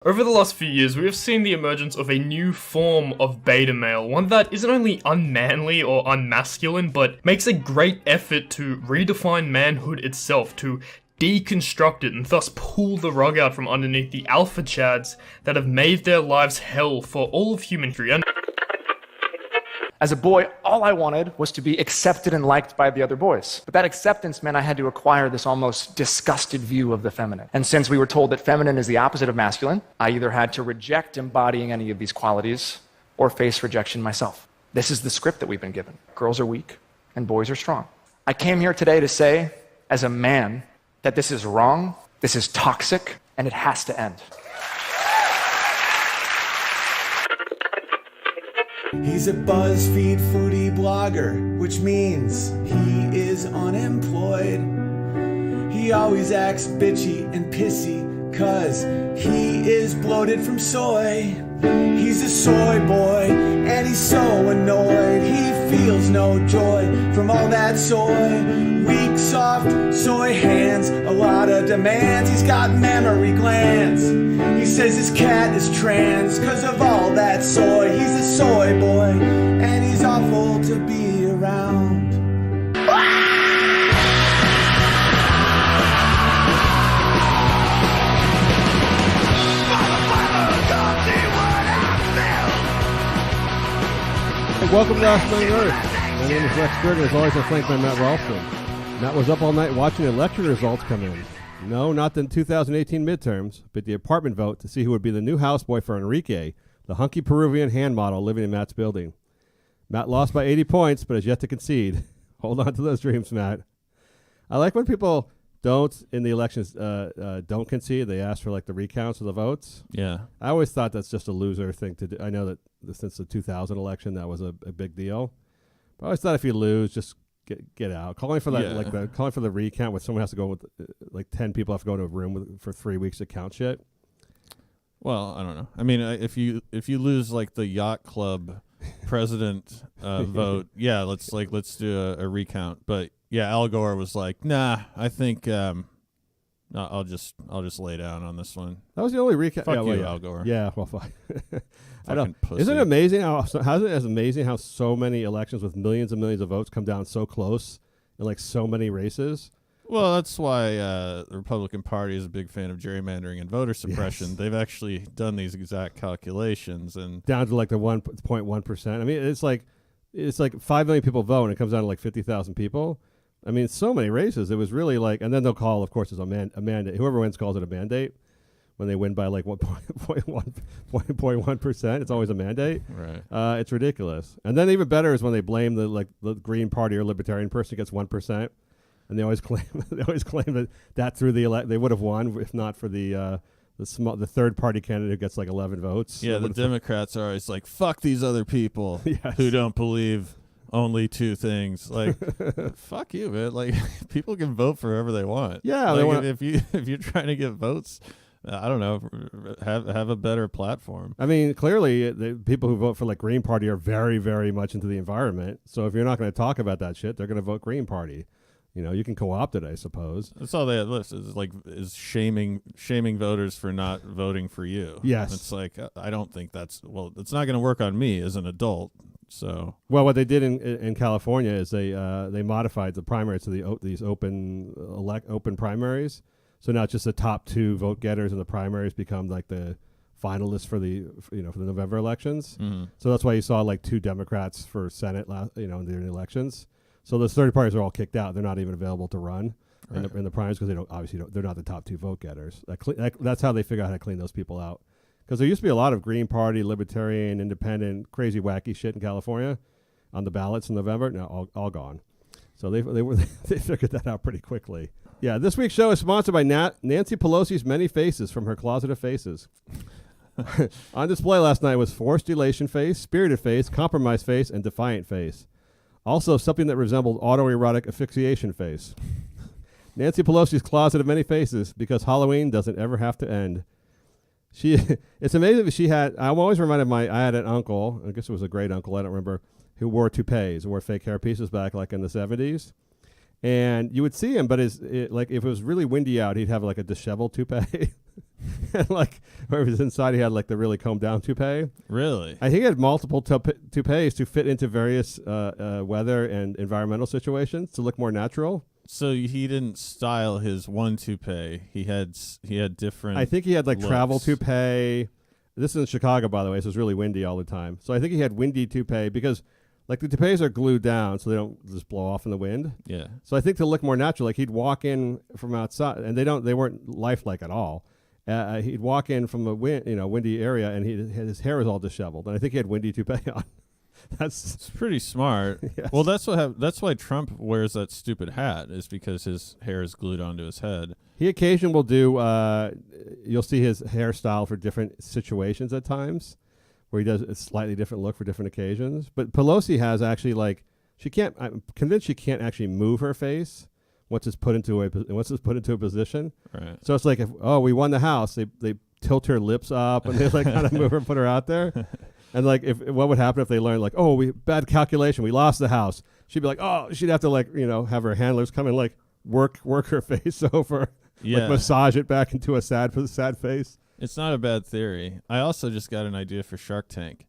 Over the last few years, we have seen the emergence of a new form of beta male, one that isn't only unmanly or unmasculine, but makes a great effort to redefine manhood itself, to deconstruct it, and thus pull the rug out from underneath the alpha chads that have made their lives hell for all of human history. And as a boy, all I wanted was to be accepted and liked by the other boys. But that acceptance meant I had to acquire this almost disgusted view of the feminine. And since we were told that feminine is the opposite of masculine, I either had to reject embodying any of these qualities or face rejection myself. This is the script that we've been given. Girls are weak and boys are strong. I came here today to say, as a man, that this is wrong, this is toxic, and it has to end. He's a BuzzFeed foodie blogger, which means he is unemployed. He always acts bitchy and pissy, cause he is bloated from soy. He's a soy boy, and he's so annoyed. He feels no joy from all that soy. Weak, soft soy hands, a lot of demands. He's got mammary glands. He says his cat is trans cause of all that soy. He's a soy boy, and he's awful to be around. Welcome to Last Man on Earth. My name is Rex Berger. As always, I'm flanked by Matt Ralston. Matt was up all night watching the election results come in. No, not the 2018 midterms, but the apartment vote to see who would be the new houseboy for Enrique, the hunky Peruvian hand model living in Matt's building. Matt lost by 80 points, but has yet to concede. Hold on to those dreams, Matt. I like when people don't, in the elections, don't concede. They ask for, like, the recounts of the votes. Yeah. I always thought that's just a loser thing to do. I know that since the 2000 election, that was a big deal. But I always thought if you lose, just get out. Calling for that, calling for the recount when someone has to go with, like 10 people have to go into a room for 3 weeks to count shit. Well, I don't know. I mean, if you lose like the yacht club president vote, yeah, let's do a recount. But yeah, Al Gore was like, nah, I think I'll just lay down on this one. That was the only recount. Fuck you, Al Gore. Yeah, well, fine. I don't. Pussy. Isn't it amazing how so many elections with millions and millions of votes come down so close in like so many races? Well, that's why the Republican Party is a big fan of gerrymandering and voter suppression. Yes. They've actually done these exact calculations and down to like the 1.1%. I mean, it's like 5 million people vote, and it comes down to like 50,000 people. I mean, so many races. It was really like, and then they'll call, of course, it's a mandate. Whoever wins calls it a mandate. When they win by like 1.1%, it's always a mandate. Right. It's ridiculous. And then even better is when they blame the Green Party or Libertarian person who gets 1%, and they always claim that through they would have won if not for the third party candidate who gets like 11 votes. Yeah, the Democrats are always like, fuck these other people who don't believe only two things. Like, fuck you, man. Like, people can vote for whoever they want. Yeah, like, if you're trying to get votes, I don't know, have a better platform. I mean, clearly, the people who vote for like Green Party are very, very much into the environment. So if you're not going to talk about that shit, they're going to vote Green Party. You know, you can co-opt it, I suppose. That's all they have listed is shaming voters for not voting for you. Yes. It's like, I don't think it's not going to work on me as an adult. So well, what they did in California is they modified the primaries to these open primaries. So now just the top two vote getters in the primaries become like the finalists for the November elections. Mm-hmm. So that's why you saw like 2 Democrats for Senate in the elections. So those third parties are all kicked out. They're not even available to run in the primaries because they're not the top 2 vote getters. That's how they figure out how to clean those people out. Because there used to be a lot of Green Party, Libertarian, Independent, crazy wacky shit in California on the ballots in November. Now all gone. So they figured that out pretty quickly. Yeah, this week's show is sponsored by Nancy Pelosi's many faces from her closet of faces. On display last night was forced elation face, spirited face, compromised face, and defiant face. Also, something that resembled autoerotic asphyxiation face. Nancy Pelosi's closet of many faces, because Halloween doesn't ever have to end. It's amazing that she had. I'm always reminded I had an uncle. I guess it was a great uncle. I don't remember who wore toupees, wore fake hair pieces back like in the 70s. And you would see him, but like if it was really windy out, he'd have like a disheveled toupee. And like where he was inside, he had like the really combed down toupee. Really? I think he had multiple toupees to fit into various weather and environmental situations to look more natural. So he didn't style his one toupee. He had different. I think he had like looks. travel toupee. This is in Chicago, by the way, so it's really windy all the time. So I think he had windy toupee because like the toupees are glued down so they don't just blow off in the wind. Yeah. So I think to look more natural, like he'd walk in from outside, and they weren't lifelike at all. He'd walk in from a windy area, and his hair was all disheveled, and I think he had windy toupee on. It's pretty smart. Yes. Well, that's why Trump wears that stupid hat, is because his hair is glued onto his head. He occasionally will do. You'll see his hairstyle for different situations at times, where he does a slightly different look for different occasions. But Pelosi has actually I'm convinced she can't actually move her face once it's put into a position. Right. So it's like we won the House, they tilt her lips up and they like kind of move her and put her out there. And like what would happen if they learned like, we bad calculation, we lost the House. She'd be like, she'd have to like, have her handlers come and like work her face over, like massage it back into a sad face. It's not a bad theory. I also just got an idea for Shark Tank.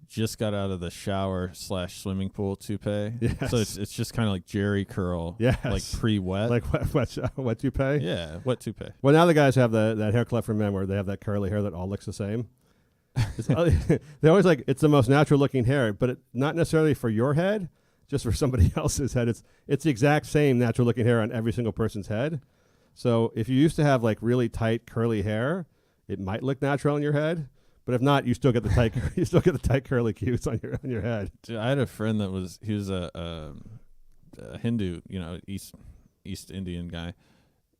Just got out of the shower / swimming pool toupee. Yes. So it's just kind of like Jerry curl. Yes. Like pre-wet. Like wet toupee? Yeah, wet toupee. Well, now the guys have that haircut for men where they have that curly hair that all looks the same. They always like, it's the most natural looking hair, but not necessarily for your head, just for somebody else's head. It's the exact same natural looking hair on every single person's head. So if you used to have like really tight curly hair, it might look natural on your head. But if not, you still get the tight curly cues on your head. Dude, I had a friend he was a Hindu, East Indian guy,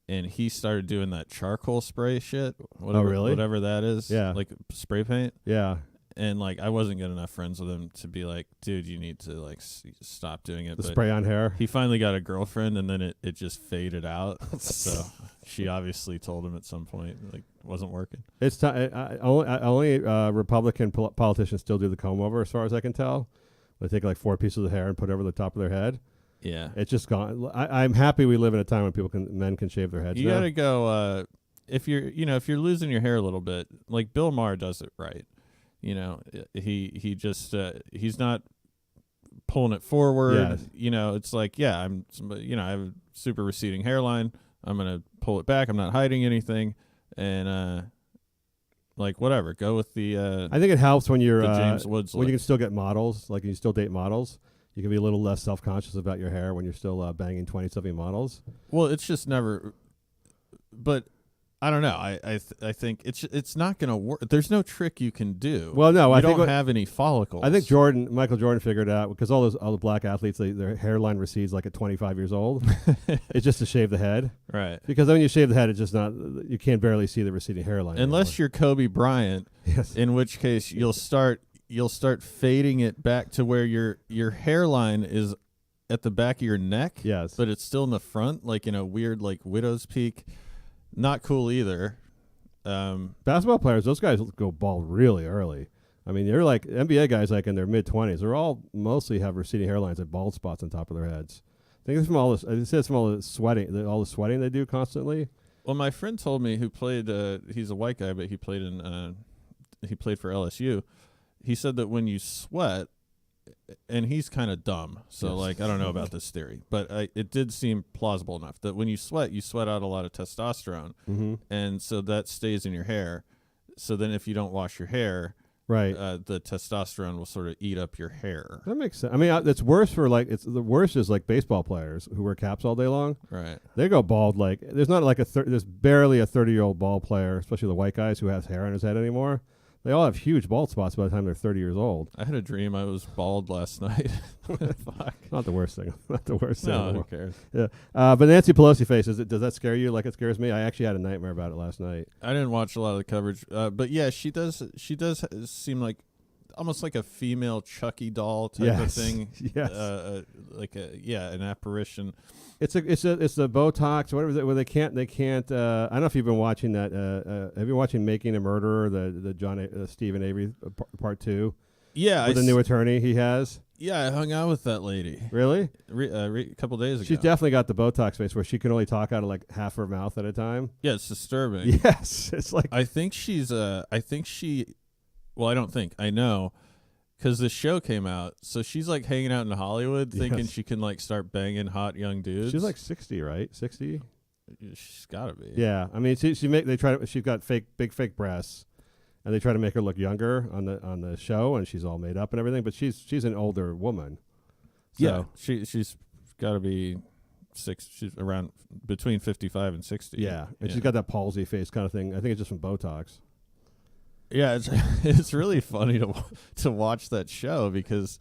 and he started doing that charcoal spray shit. Whatever, really? Whatever that is. Yeah. Like spray paint. Yeah. And like I wasn't good enough friends with him to be like, dude, you need to like stop doing it. The spray on hair. He finally got a girlfriend, and then it just faded out. So she obviously told him at some point like wasn't working. It's only Republican politicians still do the comb over, as far as I can tell. They take like 4 pieces of hair and put it over the top of their head. Yeah, it's just gone. I'm happy we live in a time when men can shave their heads. You gotta go. If you're losing your hair a little bit, like Bill Maher does it right. He just he's not pulling it forward. Yes. It's like, I have a super receding hairline. I'm gonna pull it back. I'm not hiding anything, and like whatever. Go with the. I think it helps when you're James Woods when you can still get models. Like you still date models. You can be a little less self-conscious about your hair when you're still banging 20-something models. Well, it's just never. But I don't know. I think it's not going to work. There's no trick you can do. Well, no, I don't have any follicles. I think Michael Jordan figured out, because all the black athletes, their hairline recedes like at 25 years old. It's just to shave the head, right? Because when you shave the head, it's just not. You can't barely see the receding hairline unless you're Kobe Bryant. Yes. In which case you'll start fading it back to where your hairline is at the back of your neck. Yes, but it's still in the front, like in a weird like widow's peak. Not cool either. Basketball players, those guys go bald really early. I mean, you're like NBA guys, like in their mid-20s. They're all mostly have receding hairlines and bald spots on top of their heads. I think it's from all this. It says from all the sweating they do constantly. Well, my friend told me, who played. He's a white guy, but he played for LSU. He said that when you sweat, and he's kind of dumb, so like I don't know about this theory, but it did seem plausible enough that when you sweat out a lot of testosterone, and so that stays in your hair. So then, if you don't wash your hair, right, the testosterone will sort of eat up your hair. That makes sense. I mean, it's worse for the worst is like baseball players who wear caps all day long. Right, they go bald. Like there's not like there's barely a 30-year-old ball player, especially the white guys, who has hair on his head anymore. They all have huge bald spots by the time they're 30 years old. I had a dream I was bald last night. Fuck. Not the worst thing. Not the worst no, thing. Who cares? Yeah. But Nancy Pelosi face, does that scare you like it scares me? I actually had a nightmare about it last night. I didn't watch a lot of the coverage. But yeah, she does seem like almost like a female Chucky doll type of thing. Yes. An apparition. It's the Botox, whatever where they can't. I don't know if you've been watching that. Have you been watching Making a Murderer, the Stephen Avery part 2? Yeah, with the new attorney he has. Yeah, I hung out with that lady. Really? A couple days ago. She's definitely got the Botox face where she can only talk out of like half her mouth at a time. Yeah, it's disturbing. Yes, it's like I think she's. Well, I don't think. I know, because the show came out, so she's like hanging out in Hollywood, thinking she can like start banging hot young dudes. she's like 60, right? 60. She's got to be. Yeah, I mean, she's got big fake breasts. And they try to make her look younger on the show, and she's all made up and everything. But she's an older woman. So, yeah, she's got to be she's around between 55 and 60. Yeah, and she's got that palsy face kind of thing. I think it's just from Botox. Yeah, it's really funny to watch that show because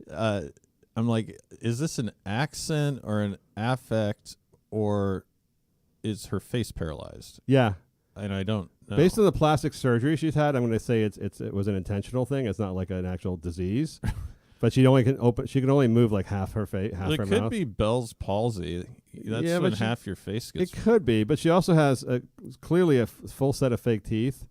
I'm like, is this an accent or an affect, or is her face paralyzed? Yeah, and I don't. No. Based on the plastic surgery she's had, I'm going to say it was an intentional thing. It's not like an actual disease. But she can only move like half her face, half her mouth. It could be Bell's palsy. That's when half your face gets. It could be, but she also has clearly a full set of fake teeth.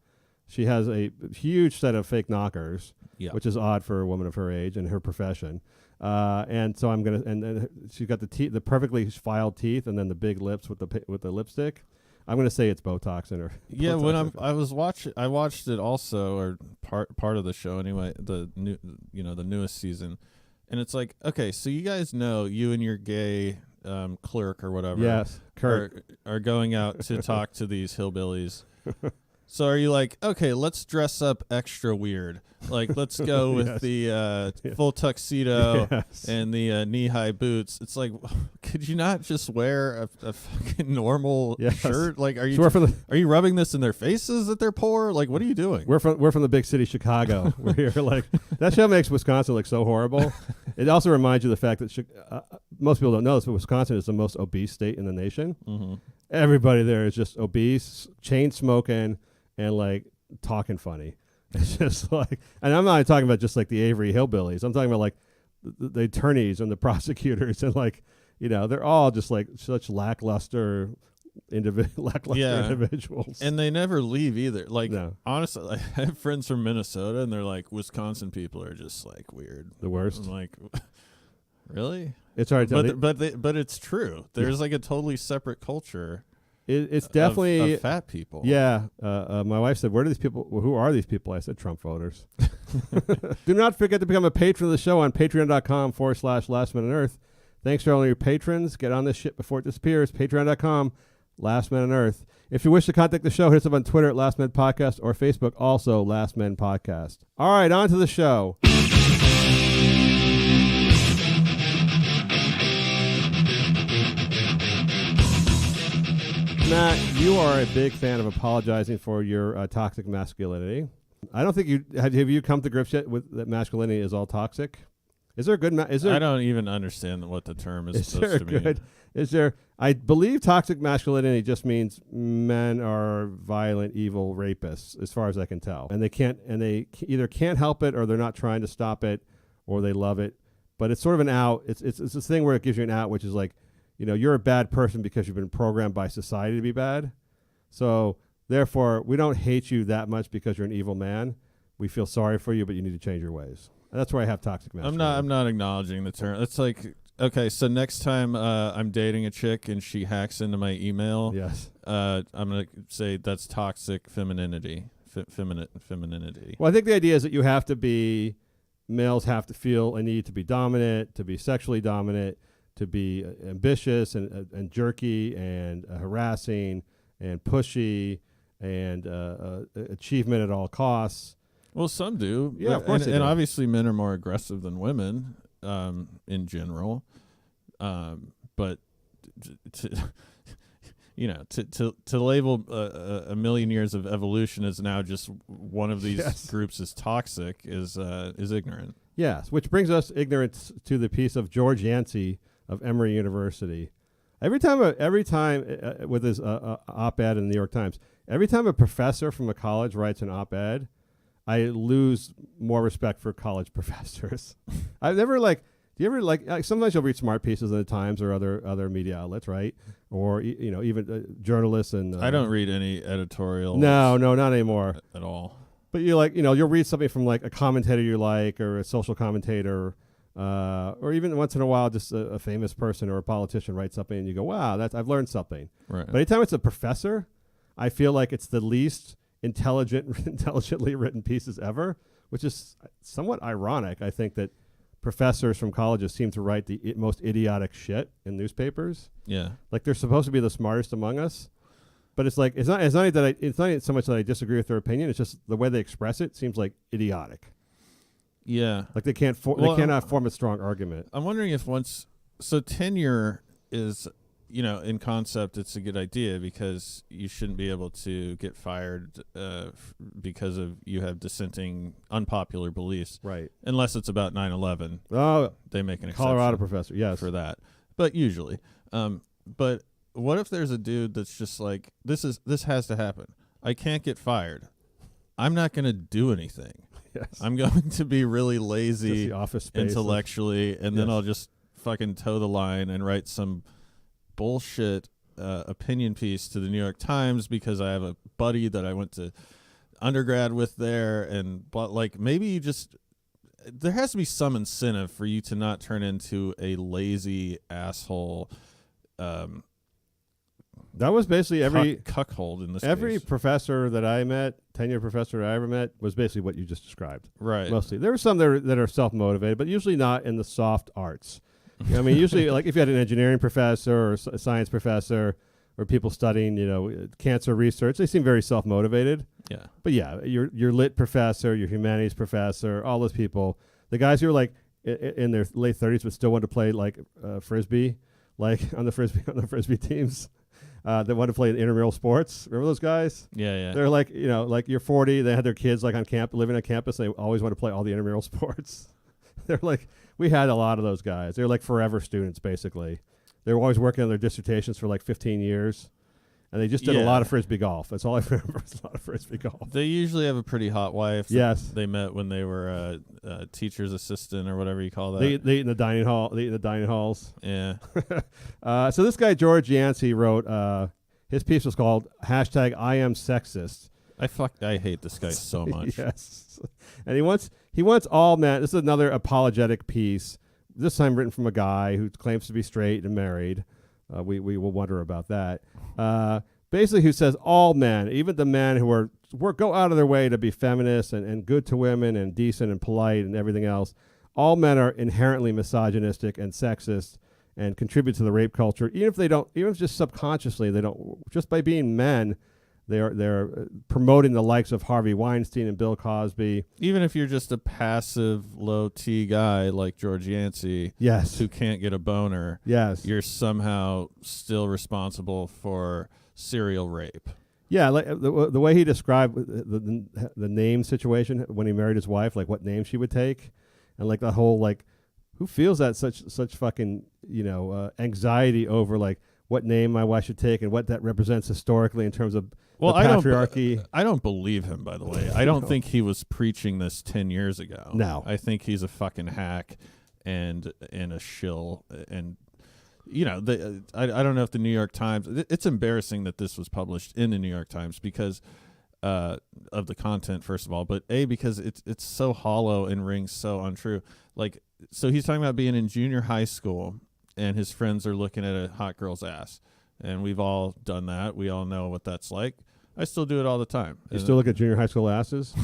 She has a huge set of fake knockers, which is odd for a woman of her age and her profession. And so and she's got the perfectly filed teeth, and then the big lips with the lipstick. I'm going to say it's Botox in her. Yeah, I watched it also, or part of the show anyway, the newest season, and it's like, okay, so you guys know, you and your gay clerk or whatever, yes, Kurt, are going out to talk to these hillbillies. So are you like, okay, let's dress up extra weird, like let's go with the full tuxedo and the knee-high boots? It's like, could you not just wear a fucking normal shirt? Like, are you rubbing this in their faces that they're poor? Like, what are you doing? We're from the big city Chicago. We're here like that show makes Wisconsin look so horrible. It also reminds you of the fact that most people don't know this, but Wisconsin is the most obese state in the nation. Mm-hmm. Everybody there is just obese, chain smoking, and like talking funny. It's just like, and I'm not talking about just like the Avery hillbillies. I'm talking about like the attorneys and the prosecutors, and like, they're all just like such lackluster individuals. And they never leave either. Like, no. Honestly, I have friends from Minnesota, and they're like, Wisconsin people are just like weird. The worst. I'm like, really? It's hard to tell. But it's true. There's like a totally separate culture. It's definitely of fat people. Yeah. My wife said, "Where do these people? Who are these people?" I said, "Trump voters." Do not forget to become a patron of the show on patreon.com/Last Man on Earth. Thanks to all your patrons. Get on this shit before it disappears. Patreon.com/Last Man on Earth. If you wish to contact the show, hit us up on Twitter at Last Men Podcast or Facebook, also Last Men Podcast. All right, on to the show. Matt, you are a big fan of apologizing for your toxic masculinity. I don't think have you come to grips yet with that masculinity is all toxic? Is there a good? I don't even understand what the term is supposed to mean. Is there? I believe toxic masculinity just means men are violent, evil rapists, as far as I can tell, and they either can't help it, or they're not trying to stop it, or they love it. But it's sort of an out. It's this thing where it gives you an out, which is like, you're a bad person because you've been programmed by society to be bad. So therefore, we don't hate you that much because you're an evil man. We feel sorry for you, but you need to change your ways. And that's where I have toxic masculinity. I'm not acknowledging the term. It's like, okay, so next time I'm dating a chick and she hacks into my email, yes, I'm gonna say that's toxic femininity. Femininity. Well, I think the idea is that males have to feel a need to be dominant, to be sexually dominant, to be ambitious and jerky and harassing and pushy and achievement at all costs. Well, some do. Yeah, of course. And obviously men are more aggressive than women in general. But to label a million years of evolution as now just one of these groups as toxic is ignorant. Yes, which brings us ignorance to the piece of George Yancey of Emory University. Every time with his op-ed in the New York Times, every time a professor from a college writes an op-ed, I lose more respect for college professors. I've never do you ever sometimes you'll read smart pieces in the Times or other media outlets, right? Or even journalists and I don't read any editorial. No, not anymore at all. But you like, you'll read something from like a commentator you like, or a social commentator, or even once in a while, just a famous person or a politician writes something, and you go, "Wow, I've learned something." Right. But anytime it's a professor, I feel like it's the least intelligently written pieces ever, which is somewhat ironic. I think that professors from colleges seem to write the most idiotic shit in newspapers. Yeah. Like they're supposed to be the smartest among us. But it's like it's not so much that I disagree with their opinion. It's just the way they express it seems like idiotic. Yeah. Like they cannot form a strong argument. I'm wondering if so tenure is, in concept, it's a good idea because you shouldn't be able to get fired because of you have dissenting, unpopular beliefs. Right. Unless Unless it's about 9/11. Oh, They make an exception Colorado professor, yes. for that. But usually. But what if there's a dude that's just like, this has to happen. I can't get fired. I'm not going to do anything. Yes. I'm going to be really Just lazy the office space intellectually, and then Yes. I'll just fucking toe the line and write some bullshit opinion piece to the New York Times because I have a buddy that I went to undergrad with there, but like maybe there has to be some incentive for you to not turn into a lazy asshole. That was basically every cuckold in this every case. professor that I met, tenure professor I ever met, was basically what you just described. Right. Mostly. There were some that are self-motivated, but usually not in the soft arts. I mean, usually, like if you had an engineering professor or a science professor or people studying, cancer research, they seem very self-motivated. Yeah. But yeah, your lit professor, your humanities professor, all those people, the guys who are like in their late 30s but still want to play like frisbee, like on the frisbee teams. That want to play intramural sports. Remember those guys? Yeah. They're like, like you're 40. They had their kids like on camp, living on campus. They always want to play all the intramural sports. They're like, we had a lot of those guys. They're like forever students, basically. They were always working on their dissertations for like 15 years. And they just did a lot of frisbee golf. That's all I remember is a lot of frisbee golf. They usually have a pretty hot wife. Yes. They met when they were a teacher's assistant or whatever you call that. They eat in the dining hall. They eat in the dining halls. Yeah. So this guy, George Yancey, wrote, his piece was called #I am sexist. I hate this guy so much. Yes. And he wants all men. This is another apologetic piece, this time written from a guy who claims to be straight and married. We will wonder about that. Basically, who says all men, even the men who go out of their way to be feminists and good to women and decent and polite and everything else, all men are inherently misogynistic and sexist and contribute to the rape culture, even if just subconsciously, they don't, just by being men, they're promoting the likes of Harvey Weinstein and Bill Cosby. Even if you're just a passive, low-T guy like George Yancey, Yes. who can't get a boner, Yes. you're somehow still responsible for serial rape. Yeah, like the way he described the name situation when he married his wife, like what name she would take, and like the whole like, who feels that such fucking anxiety over like what name my wife should take and what that represents historically in terms of the patriarchy. I don't believe him, by the way. I don't think he was preaching this 10 years ago. No. I think he's a fucking hack and a shill. And, I don't know if the New York Times, it's embarrassing that this was published in the New York Times because of the content, first of all, but because it's so hollow and rings so untrue. Like, so he's talking about being in junior high school and his friends are looking at a hot girl's ass. And we've all done that. We all know what that's like. I still do it all the time. You still look at junior high school asses?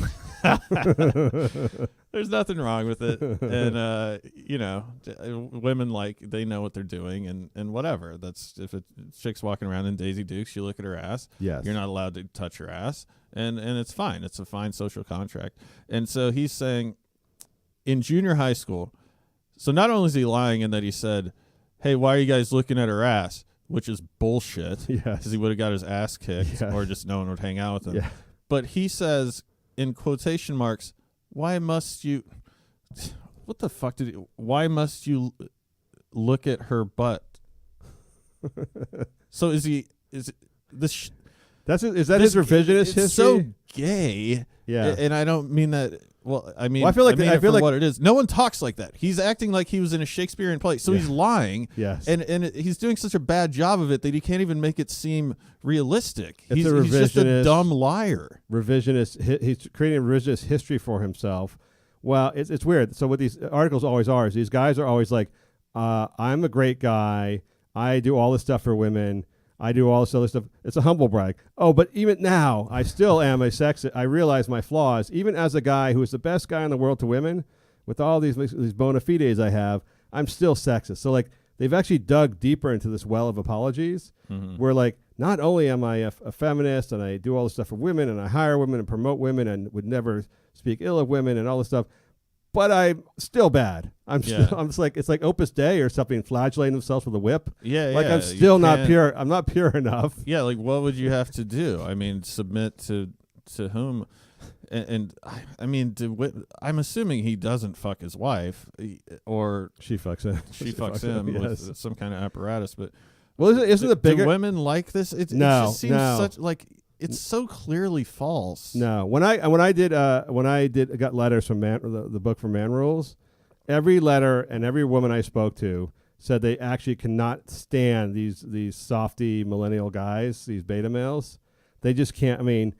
There's nothing wrong with it. And, women, they know what they're doing and whatever. That's if a chick's walking around in Daisy Dukes, you look at her ass. Yes. You're not allowed to touch her ass. And it's fine. It's a fine social contract. And so he's saying in junior high school, so not only is he lying in that he said, hey, why are you guys looking at her ass? Which is bullshit. Yes. Because he would have got his ass kicked Yeah. or just no one would hang out with him. Yeah. But he says, in quotation marks, why must you... What the fuck why must you look at her butt? So is that his revisionist history? It's so gay. Yeah. And I don't mean that Well, I mean, Well, I feel like what it is. No one talks like that. He's acting like he was in a Shakespearean play, so he's lying. Yes, and he's doing such a bad job of it that he can't even make it seem realistic. He's just a dumb liar. Revisionist. He's creating a revisionist history for himself. Well, it's weird. So what these articles always are is these guys are always like, I'm a great guy. I do all this stuff for women. I do all this other stuff. It's a humble brag. Oh, but even now, I still am a sexist. I realize my flaws. Even as a guy who is the best guy in the world to women, with all these bona fides I have, I'm still sexist. So, like, they've actually dug deeper into this well of apologies, where, like, not only am I a feminist and I do all this stuff for women and I hire women and promote women and would never speak ill of women and all this stuff, but I'm still bad. I'm just like, it's like Opus Dei or something, flagellating themselves with a whip. Like I'm still not pure. I'm not pure enough. Yeah, like what would you have to do? I mean, submit to whom? And I mean, I'm assuming he doesn't fuck his wife, or she fucks him. She fucks him with some kind of apparatus. But isn't the bigger? Do women like this? It just seems such like. It's so clearly false. No, when I got letters from the book from Man Rules, every letter and every woman I spoke to said they actually cannot stand these softy millennial guys, these beta males. They just can't. I mean,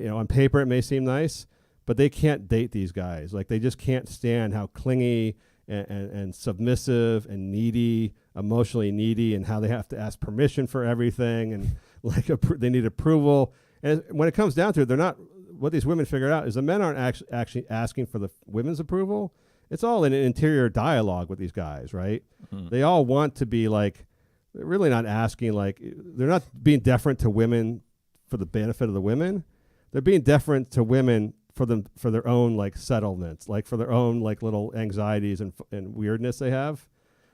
on paper it may seem nice, but they can't date these guys. Like they just can't stand how clingy and submissive and needy, emotionally needy, and how they have to ask permission for everything and. Like they need approval, and when it comes down to it, they're not. What these women figured out is the men aren't actually asking for the women's approval. It's all in an interior dialogue with these guys, right? Mm-hmm. They all want to be like, they're really not asking. Like they're not being deferent to women for the benefit of the women. They're being deferent to women for their own like settlements, like for their own like little anxieties and weirdness they have.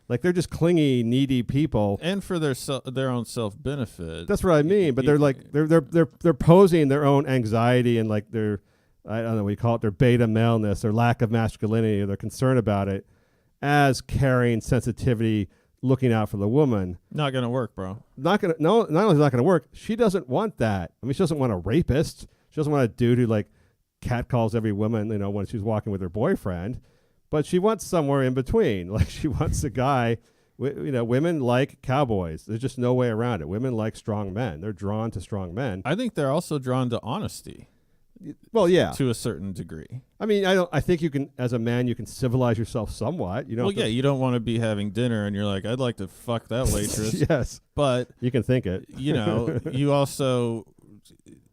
Like they're just clingy, needy people, and for their own self benefit. That's what I mean. But they're like they're posing their own anxiety and like their I don't know what you call it, their beta maleness, their lack of masculinity, or their concern about it, as caring, sensitivity, looking out for the woman. Not gonna work, bro. Not only is it not gonna work, she doesn't want that. I mean, she doesn't want a rapist. She doesn't want a dude who like catcalls every woman, when she's walking with her boyfriend. But she wants somewhere in between. Like she wants a guy, women like cowboys. There's just no way around it. Women like strong men. They're drawn to strong men. I think they're also drawn to honesty. Well, yeah. To a certain degree. I mean, I think you can, as a man, you can civilize yourself somewhat. You don't want to be having dinner and you're like, I'd like to fuck that waitress. Yes. But. You can think it. You also...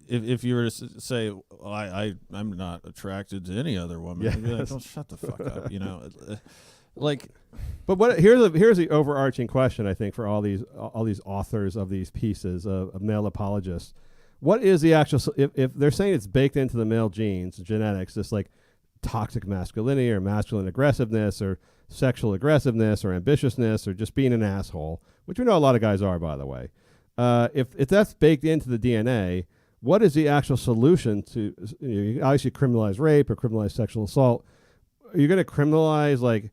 If you were to say, I'm not attracted to any other woman, yes. I'd be like, oh, shut the fuck up, like. But here's the overarching question, I think, for all these authors of these pieces of male apologists. What is the actual? If they're saying it's baked into the male genes, genetics, this like toxic masculinity or masculine aggressiveness or sexual aggressiveness or ambitiousness or just being an asshole, which we know a lot of guys are, by the way. If that's baked into the DNA. What is the actual solution to, you obviously criminalize rape or criminalize sexual assault. Are you going to criminalize like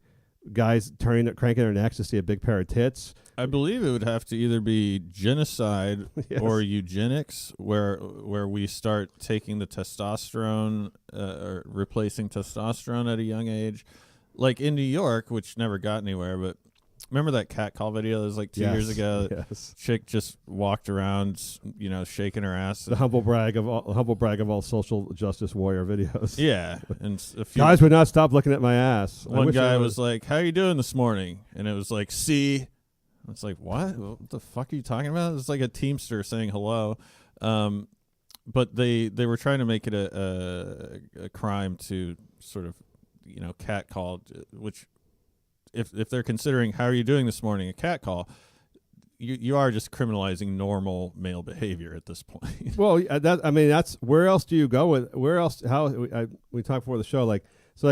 guys cranking their necks to see a big pair of tits? I believe it would have to either be genocide yes. or eugenics, where we start taking the testosterone or replacing testosterone at a young age. Like in New York, which never got anywhere, but remember that catcall video that was like 2 years ago? Yes. Chick just walked around, shaking her ass. The humble brag of all social justice warrior videos. Yeah, and guys would not stop looking at my ass. One guy was like, "How you doing this morning?" And it was like, "See." It's like, what? What the fuck are you talking about? It's like a Teamster saying hello. But they were trying to make it a crime to sort of, catcall, which. If they're considering how are you doing this morning a catcall, you are just criminalizing normal male behavior at this point. Well, that's where else do you go with where else? How we talked before the show, like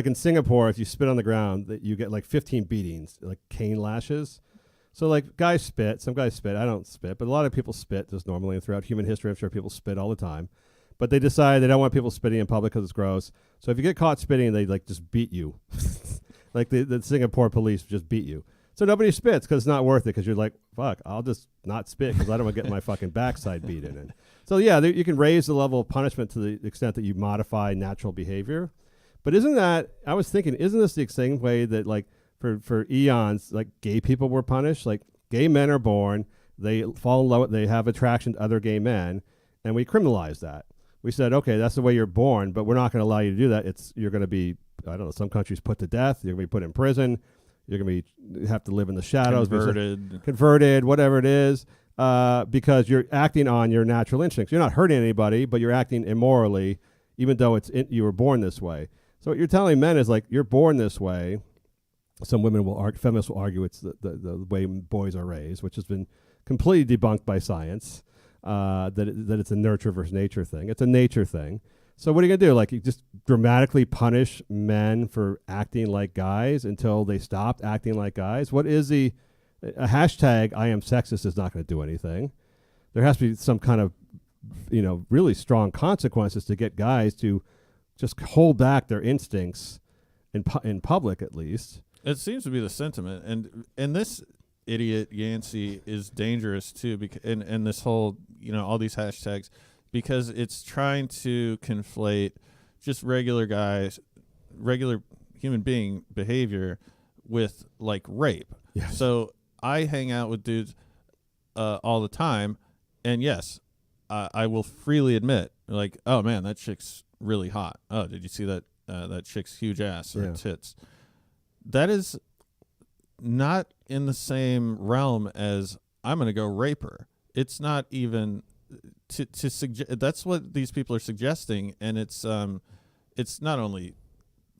in Singapore, if you spit on the ground, that you get like 15 beatings, like cane lashes. So like guys spit, some guys spit. I don't spit, but a lot of people spit just normally, and throughout human history, I'm sure people spit all the time. But they decide they don't want people spitting in public because it's gross. So if you get caught spitting, they like just beat you. Like the Singapore police just beat you. So nobody spits because it's not worth it because you're like, fuck, I'll just not spit because I don't want to get my fucking backside beaten. And so, yeah, you can raise the level of punishment to the extent that you modify natural behavior. But isn't that? I was thinking, isn't this the same way that like for eons, like gay people were punished? Like gay men are born, they fall in love, they have attraction to other gay men, and we criminalized that. We said, okay, that's the way you're born, but we're not going to allow you to do that. You're going to be, I don't know, some countries put to death. You're going to be put in prison. You're going to have to live in the shadows. Converted, whatever it is, because you're acting on your natural instincts. You're not hurting anybody, but you're acting immorally, even though you were born this way. So what you're telling men is like, you're born this way. Some women feminists will argue it's the way boys are raised, which has been completely debunked by science. That it's a nurture versus nature thing. It's a nature thing. So what are you going to do? Like, you just dramatically punish men for acting like guys until they stopped acting like guys? What is a hashtag I am sexist is not going to do anything. There has to be some kind of, really strong consequences to get guys to just hold back their instincts in public, at least. It seems to be the sentiment. And this idiot Yancey is dangerous too, and this whole, all these hashtags, because it's trying to conflate just regular human being behavior with like rape. Yes. So I hang out with dudes all the time, and yes, I will freely admit, like, oh man, that chick's really hot. Oh, did you see that that chick's huge ass or tits? That is not in the same realm as I'm going to go rape her. It's not even to suggest. That's what these people are suggesting, and it's not only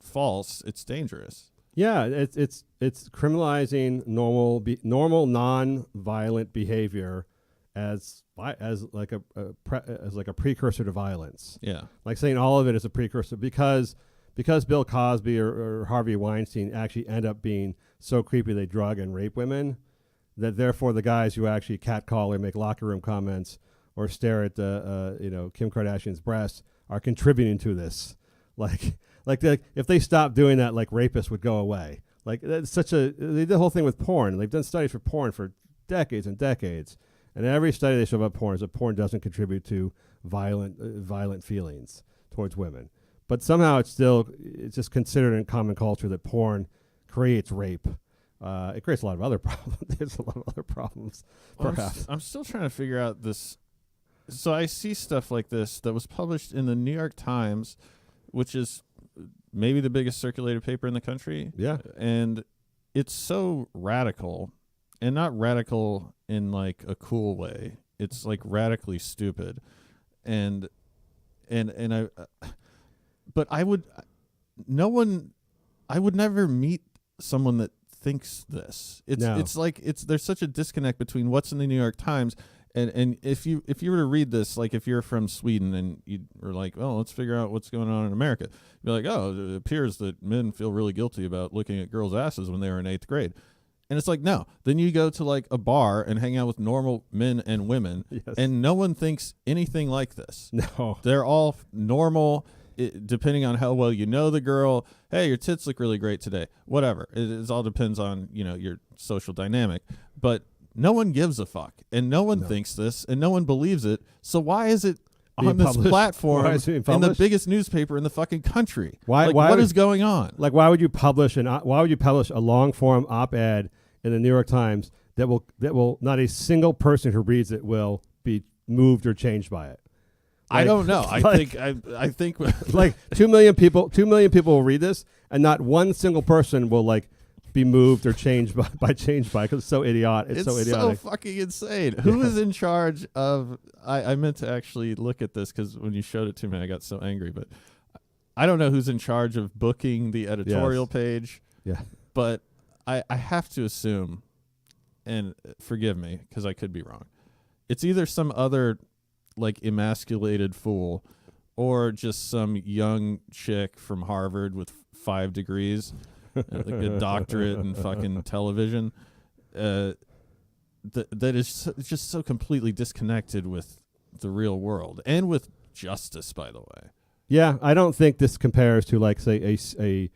false, it's dangerous. Yeah, it's criminalizing normal non-violent behavior as like a precursor to violence. Yeah, like saying all of it is a precursor because Bill Cosby or Harvey Weinstein actually end up being so creepy they drug and rape women, that therefore the guys who actually catcall or make locker room comments or stare at Kim Kardashian's breasts are contributing to this. If they stopped doing that, like rapists would go away. Like that's they did the whole thing with porn. They've done studies for porn for decades and decades, and every study they show about porn is that porn doesn't contribute to violent feelings towards women. But somehow it's just considered in common culture that porn creates rape. It creates a lot of other problems. There's a lot of other problems, perhaps. I'm still trying to figure out this. So I see stuff like this that was published in the New York Times, which is maybe the biggest circulated paper in the country. Yeah. And it's so radical, and not radical in like a cool way. It's like radically stupid. And I would never meet someone that thinks this. There's such a disconnect between what's in the New York Times and if you were to read this, like if you're from Sweden and you were like, oh, let's figure out what's going on in America, you're like, oh, it appears that men feel really guilty about looking at girls' asses when they were in 8th grade. And it's like, no. Then you go to like a bar and hang out with normal men and women, yes, and no one thinks anything like this. No. They're all normal. Depending on how well you know the girl, hey, your tits look really great today. Whatever. It all depends on, your social dynamic. But no one gives a fuck, and no one thinks this, and no one believes it. So why is it on this platform in the biggest newspaper in the fucking country? What is going on? Like, why would you publish a long form op-ed in the New York Times that will not a single person who reads it will be moved or changed by it? I don't know. I think like 2 million people will read this, and not one single person will like be moved or changed by because it's so idiotic. It's so idiotic. So fucking insane. Who is in charge of? I meant to actually look at this because when you showed it to me, I got so angry. But I don't know who's in charge of booking the editorial page. Yeah. But I have to assume, and forgive me because I could be wrong, it's either some other like emasculated fool or just some young chick from Harvard with 5 degrees, like a doctorate in fucking television, that is just so completely disconnected with the real world and with justice, by the way. Yeah, I don't think this compares to like say a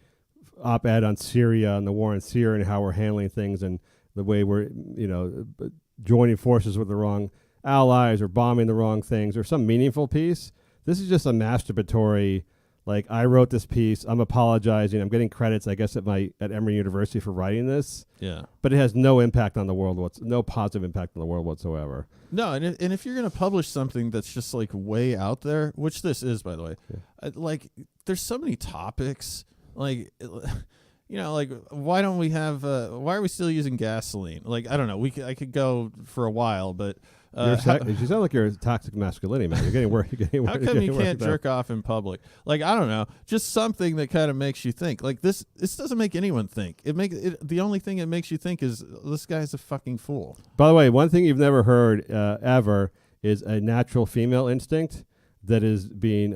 op-ed on Syria and the war in Syria and how we're handling things and the way we're joining forces with the wrong allies or bombing the wrong things or some meaningful piece. This is just a masturbatory Like, I wrote this piece. I'm apologizing. I'm getting credits, I guess, at Emory University for writing this. Yeah. But it has no impact on the world. No positive impact on the world whatsoever. No, and if you're going to publish something that's just like way out there, which this is, by the way, like there's so many topics. Like, like why don't we have? Why are we still using gasoline? Like, I don't know. I could go for a while, but. You sound like you're toxic masculinity, man. You're getting worse. How come you can't jerk off in public? Like, I don't know, just something that kind of makes you think. Like this doesn't make anyone think. The only thing it makes you think is this guy's a fucking fool. By the way, one thing you've never heard ever is a natural female instinct that is being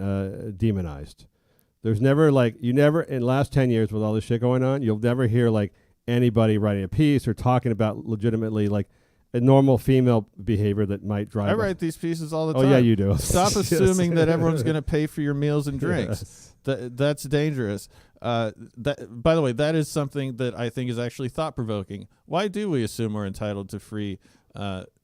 demonized. There's never in the last 10 years with all this shit going on, you'll never hear like anybody writing a piece or talking about legitimately like a normal female behavior that might drive. I write these pieces all the time. Oh yeah, you do. Stop assuming that everyone's going to pay for your meals and drinks. Yes. That's dangerous. By the way, that is something that I think is actually thought provoking. Why do we assume we're entitled to free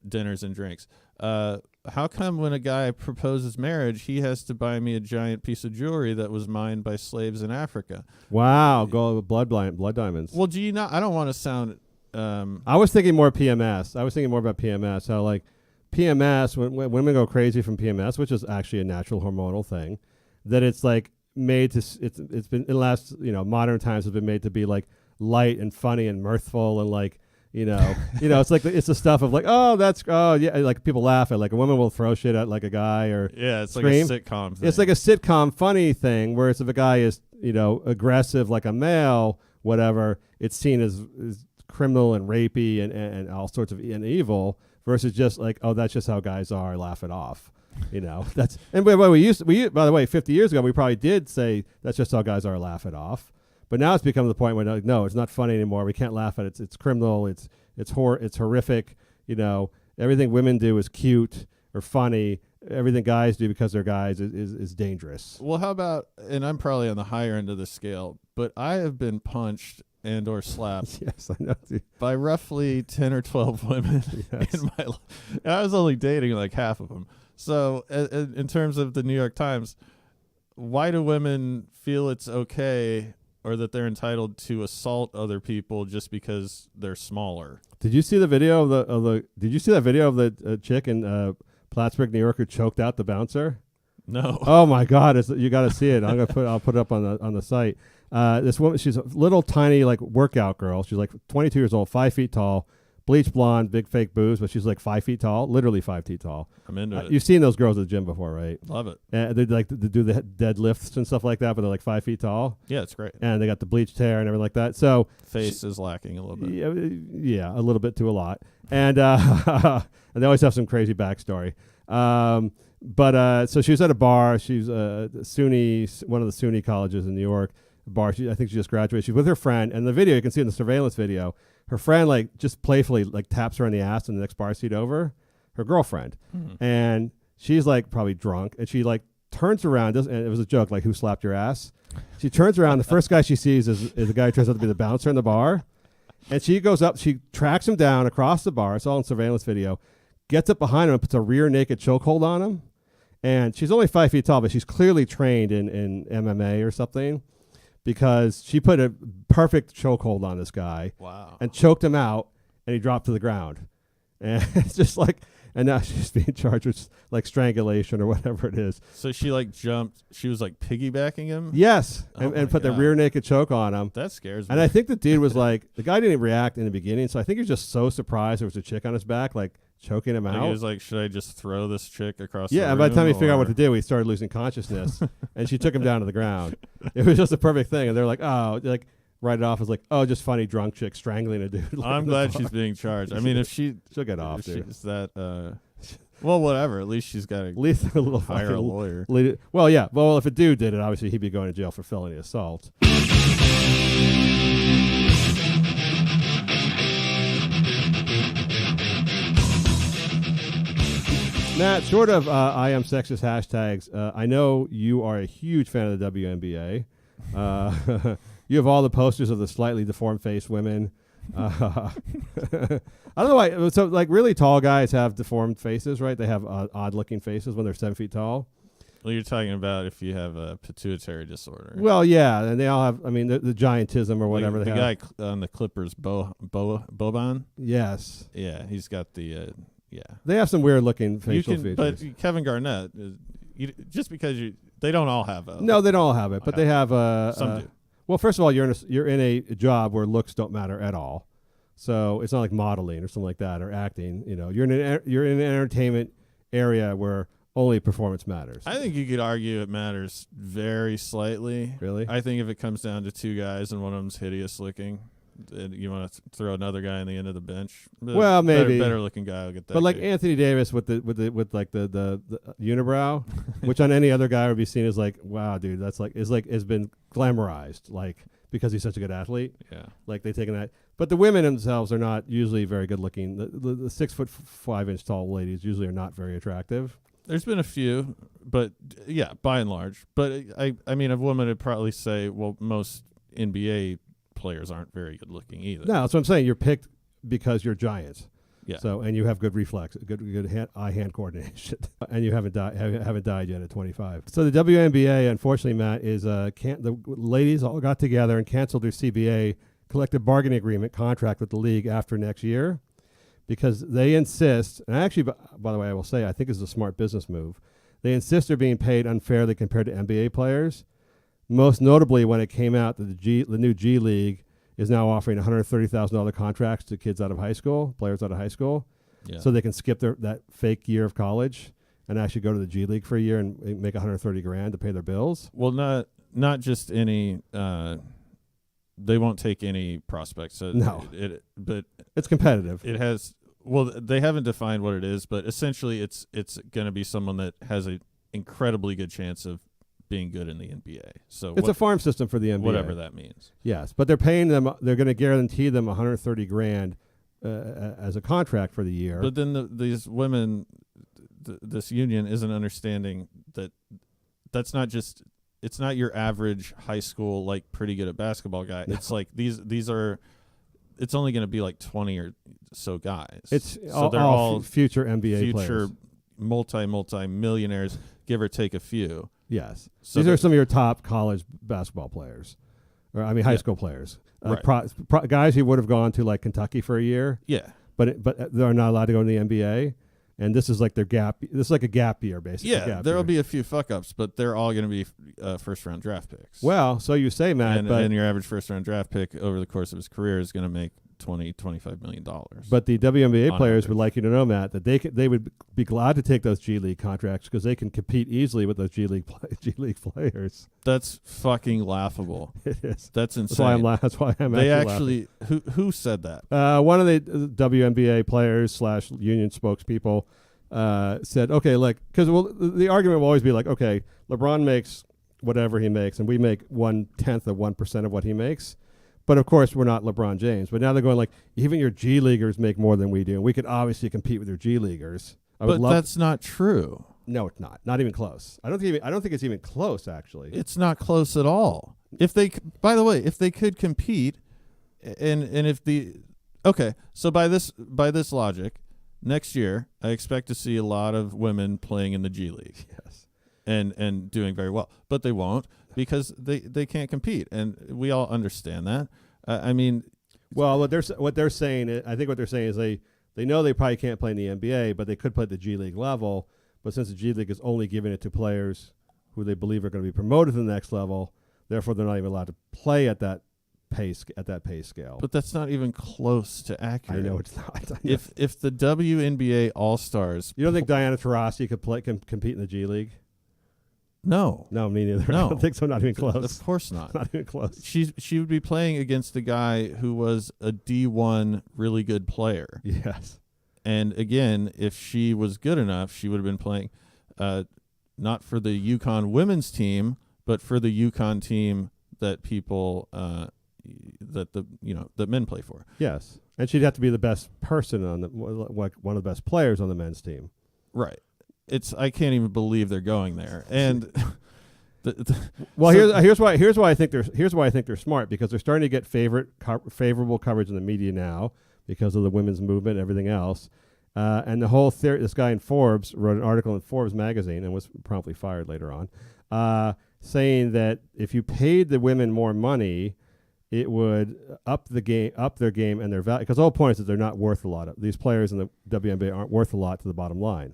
dinners and drinks? How come when a guy proposes marriage, he has to buy me a giant piece of jewelry that was mined by slaves in Africa? Wow, blood diamonds. Well, do you not? I don't want to sound. I was thinking more PMS. I was thinking more about PMS. How like PMS, when women go crazy from PMS, which is actually a natural hormonal thing, that it's like made to. It's been in the last modern times has been made to be like light and funny and mirthful and like. It's like it's the stuff of like, like people laugh at like a woman will throw shit at like a guy or it's scream. Like a sitcom thing. It's like a sitcom funny thing, whereas if a guy is aggressive like a male, whatever, it's seen as criminal and rapey and all sorts of and evil versus just like that's just how guys are, laugh it off. That's and by the way 50 years ago we probably did say that's just how guys are, laugh it off. But now it's become to the point where like, no, it's not funny anymore. We can't laugh at it. It's criminal. It's horrific. Everything women do is cute or funny. Everything guys do because they're guys is dangerous. Well, how about? And I'm probably on the higher end of the scale, but I have been punched and or slapped. Yes, I know. By roughly 10 or 12 women in my life. And I was only dating like half of them. So, in terms of the New York Times, why do women feel it's okay? Or that they're entitled to assault other people just because they're smaller. Did you see the video of the? Did you see that video of the chick in Plattsburgh, New York, who choked out the bouncer? No. Oh my God! You got to see it. I'll put it up on the site. This woman, she's a little tiny like workout girl. She's like 22 years old, 5 feet tall, bleach blonde, big fake boobs, but she's like 5 feet tall, literally 5 feet tall. I'm into it. You've seen those girls at the gym before, right? Love it. They like to do the deadlifts and stuff like that, but they're like 5 feet tall. Yeah, it's great. And they got the bleached hair and everything like that. So face is lacking a little bit. Yeah, a little bit to a lot. And and they always have some crazy backstory. So she was at a bar. She's SUNY, one of the SUNY colleges in New York. Bar. I think she just graduated. She's with her friend. And the video, you can see in the surveillance video, her friend like just playfully like taps her on the ass in the next bar seat over, her girlfriend. Mm-hmm. And she's like probably drunk. And she like turns around. And it was a joke, like, who slapped your ass? She turns around. The first guy she sees is the guy who turns out to be the bouncer in the bar. And she goes up. She tracks him down across the bar. It's all in surveillance video. Gets up behind him and puts a rear naked chokehold on him. And she's only 5 feet tall, but she's clearly trained in MMA or something. Because she put a perfect chokehold on this guy. Wow. And choked him out, and he dropped to the ground. And it's just like, and now she's being charged with like strangulation or whatever it is. So she like jumped, she was like piggybacking him? Yes. Oh and put the rear naked choke on him. That scares me. And I think the dude was like, the guy didn't react in the beginning, so I think he was just so surprised there was a chick on his back, like, choking him out. He was like, should I just throw this chick across the room? Yeah, and by the time he figured out what to do, he started losing consciousness, and she took him down to the ground. It was just a perfect thing, and they're like, like, write it off as like, just funny drunk chick strangling a dude. I'm glad she's being charged. I mean, if she'll get off, dude. She's that, well, whatever. At least she's got to a little hire a lawyer. Well, yeah. Well, if a dude did it, obviously he'd be going to jail for felony assault. Matt, short of I am sexist hashtags, I know you are a huge fan of the WNBA. You have all the posters of the slightly deformed-faced women. I don't know why. So, like, really tall guys have deformed faces, right? They have odd-looking faces when they're 7 feet tall. Well, you're talking about if you have a pituitary disorder. Well, yeah, and they all have. I mean, the giantism or whatever Like they the have. guy on the Clippers, Boban. Yes, Yeah, he's got the yeah. they have some weird looking facial You can, features. but Kevin Garnett, just because they don't all have. No, they don't all have it, but they have. Some do. Well, first of all, you're in a job where looks don't matter at all, so it's not like modeling or something like that or acting. You know, you're in an entertainment area where only performance matters. I think you could argue it matters very slightly. Really? I think if it comes down to two guys and one of them's hideous looking, and you want to throw another guy on the end of the bench. Well, maybe better looking guy will get that. But like gig. Anthony Davis with the unibrow, which on any other guy would be seen as like, wow, dude, that's like has been glamorized, like because he's such a good athlete. Yeah. Like they taken that. But the women themselves are not usually very good looking. The 6'5" tall ladies usually are not very attractive. There's been a few, but yeah, by and large. But I mean, a woman would probably say, well, most NBA players aren't very good looking either. No, that's what I'm saying. You're picked because you're giants. Yeah. So and you have good reflex, good eye-hand coordination, and you haven't died yet at 25. So the WNBA, unfortunately, Matt, is the ladies all got together and canceled their CBA collective bargaining agreement contract with the league after next year. Because they insist, and actually, by the way, I will say, I think this is a smart business move. They insist they're being paid unfairly compared to NBA players. Most notably, when it came out that the new G League is now offering $130,000 contracts to kids out of high school, players out of high school, so they can skip that fake year of college and actually go to the G League for a year and make $130,000 to pay their bills. Well, not just any. They won't take any prospects. No, but it's competitive. It has. Well, they haven't defined what it is, but essentially, it's going to be someone that has an incredibly good chance of being good in the NBA. So it's a farm system for the NBA, whatever that means. Yes, but they're paying them. They're going to guarantee them $130,000 as a contract for the year. But then these women, this union isn't understanding that that's not just. It's not your average high school like pretty good at basketball guy. No. It's like these are. It's only going to be like 20 or so guys. It's so they're all future NBA players. multi millionaires, give or take a few. Yes. So these are some of your top college basketball players. Or I mean high school players. Right. Guys who would have gone to like Kentucky for a year. Yeah. But they're not allowed to go to the NBA. And this is like their gap. This is like a gap year, basically. Yeah, there will be a few fuck ups, but they're all going to be first round draft picks. Well, so you say, Matt, and your average first round draft pick over the course of his career is going to make $25 million. But the WNBA players average would like you to know, Matt, that they would be glad to take those G League contracts because they can compete easily with those G League players. That's fucking laughable. It is. That's insane. That's why I'm they actually who said that? One of the WNBA players / union spokespeople said, okay, like, because the argument will always be like, okay, LeBron makes whatever he makes, and we make 1/10 of 1% of what he makes. But of course, we're not LeBron James. But now they're going like, even your G Leaguers make more than we do. We could obviously compete with your G Leaguers. But that's not true. No, it's not. Not even close. I don't think it's even close. Actually, it's not close at all. If they, by the way, if they could compete, and if so by this logic, next year I expect to see a lot of women playing in the G League. Yes, and doing very well, but they won't because they can't compete, and we all understand that. I mean, well, what they're saying, I think what they're saying is they know they probably can't play in the NBA, but they could play at the G League level. But since the G League is only giving it to players who they believe are going to be promoted to the next level, therefore they're not even allowed to play at that pay scale. But that's not even close to accurate. I know it's not. If the WNBA All Stars, you don't think Diana Taurasi can compete in the G League? No, me neither. No. I don't think so. Not even close. Of course not. Not even close. She would be playing against a guy who was a D1 really good player. Yes. And again, if she was good enough, she would have been playing not for the UConn women's team, but for the UConn team that people that men play for. Yes, and she'd have to be the best person on one of the best players on the men's team. Right. I can't even believe they're going there. And here's why I think they're smart, because they're starting to get favorable coverage in the media now because of the women's movement and everything else. And the whole theory, this guy in Forbes wrote an article in Forbes magazine and was promptly fired later on, saying that if you paid the women more money, it would up their game and their value. Because the whole point is that they're not worth a lot. These players in the WNBA aren't worth a lot to the bottom line.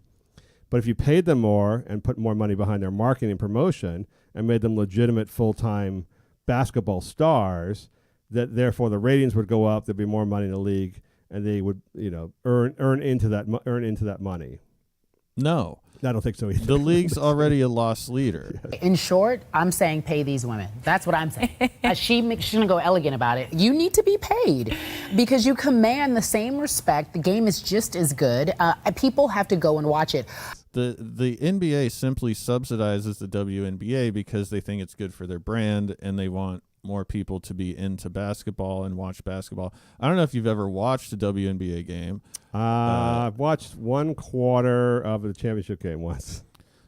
But if you paid them more and put more money behind their marketing and promotion and made them legitimate full-time basketball stars, that therefore the ratings would go up, there'd be more money in the league, and they would, earn into that money. No. I don't think so either. The league's already a loss leader. In short, I'm saying pay these women. That's what I'm saying. She's gonna go elegant about it. You need to be paid because you command the same respect. The game is just as good. People have to go and watch it. The NBA simply subsidizes the WNBA because they think it's good for their brand and they want more people to be into basketball and watch basketball. I don't know if you've ever watched a WNBA game. I've watched 1/4 of the championship game once.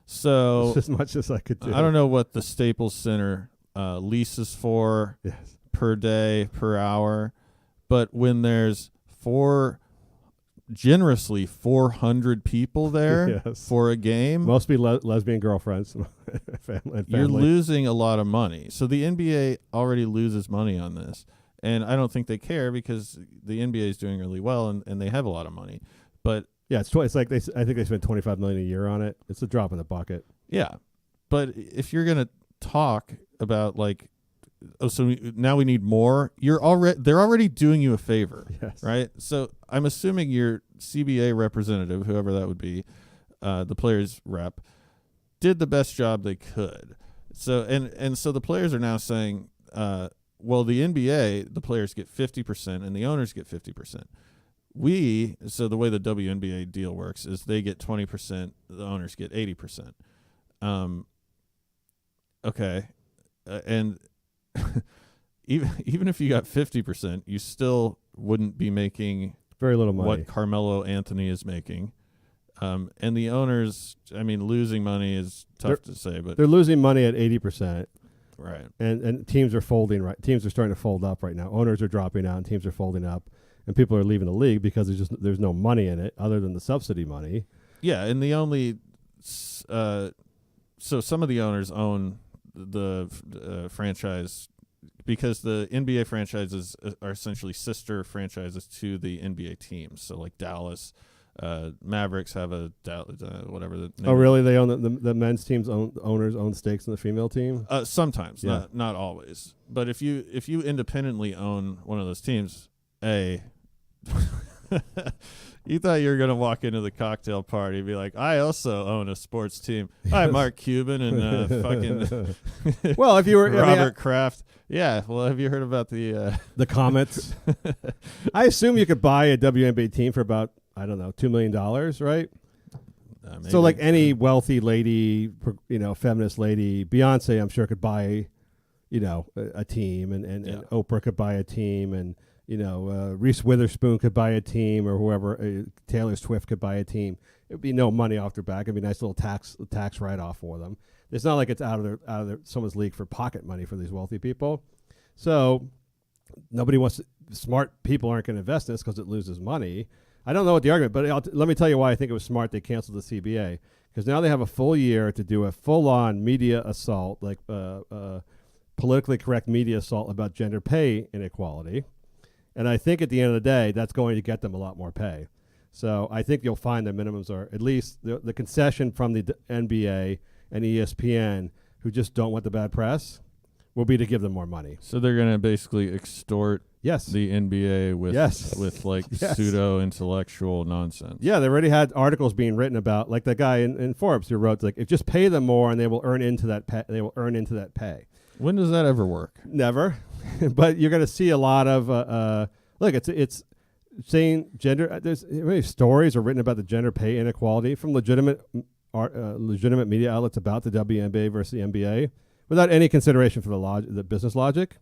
So as much as I could do. I don't know what the Staples Center leases for per day, per hour, but when there's generously 400 people there for a game, mostly lesbian girlfriends, family. You're losing a lot of money. So the NBA already loses money on this, and I don't think they care because the NBA is doing really well and they have a lot of money. But yeah, it's like I think they spend $25 million a year on it. It's a drop in the bucket. Yeah, but if you're gonna talk about now we need more. They're already doing you a favor, right? So I'm assuming your CBA representative, whoever that would be, the players rep, did the best job they could. So and so the players are now saying, well, the NBA, the players get 50% and the owners get 50%. So the way the WNBA deal works is they get 20%, the owners get 80%. Okay, and even if you got 50%, you still wouldn't be making very little money. What Carmelo Anthony is making, and the owners. I mean, losing money is tough to say, but they're losing money at 80%, right? And teams are folding. Right, teams are starting to fold up right now. Owners are dropping out, and teams are folding up, and people are leaving the league because there's no money in it other than the subsidy money. Yeah, and the only so some of the owners own the franchise. Because the NBA franchises are essentially sister franchises to the NBA teams. So like Dallas Mavericks have whatever the name. Oh, really? They own the men's team's owners own stakes in the female team? Sometimes, not always. But if you independently own one of those teams, you thought you were going to walk into the cocktail party and be like, I also own a sports team. Hi, Mark Cuban and fucking well, if you were Robert Kraft. Yeah, well, have you heard about the Comets? I assume you could buy a WNBA team for about, I don't know, $2 million, right? So like any wealthy lady, feminist lady, Beyonce, I'm sure could buy, a team, and Oprah could buy a team, and Reese Witherspoon could buy a team, or whoever, Taylor Swift could buy a team. It would be no money off their back. It'd be a nice little tax write-off for them. It's not like it's out of someone's league for pocket money for these wealthy people. So nobody wants to, smart people aren't going to invest in this because it loses money. I don't know what the argument, but let me tell you why I think it was smart they canceled the CBA, because now they have a full year to do a full-on media assault, like politically correct media assault about gender pay inequality. And I think at the end of the day, that's going to get them a lot more pay. So I think you'll find their minimums are at least the concession from the NBA and ESPN, who just don't want the bad press, will be to give them more money. So they're going to basically extort the NBA with pseudo intellectual nonsense. Yeah, they already had articles being written about, like that guy in Forbes who wrote, like, if just pay them more and they will earn into that pay. They will earn into that pay. When does that ever work? Never. But you're going to see a lot of look. It's saying gender. There's many stories are written about the gender pay inequality from legitimate media outlets about the WNBA versus the NBA, without any consideration for the business logic.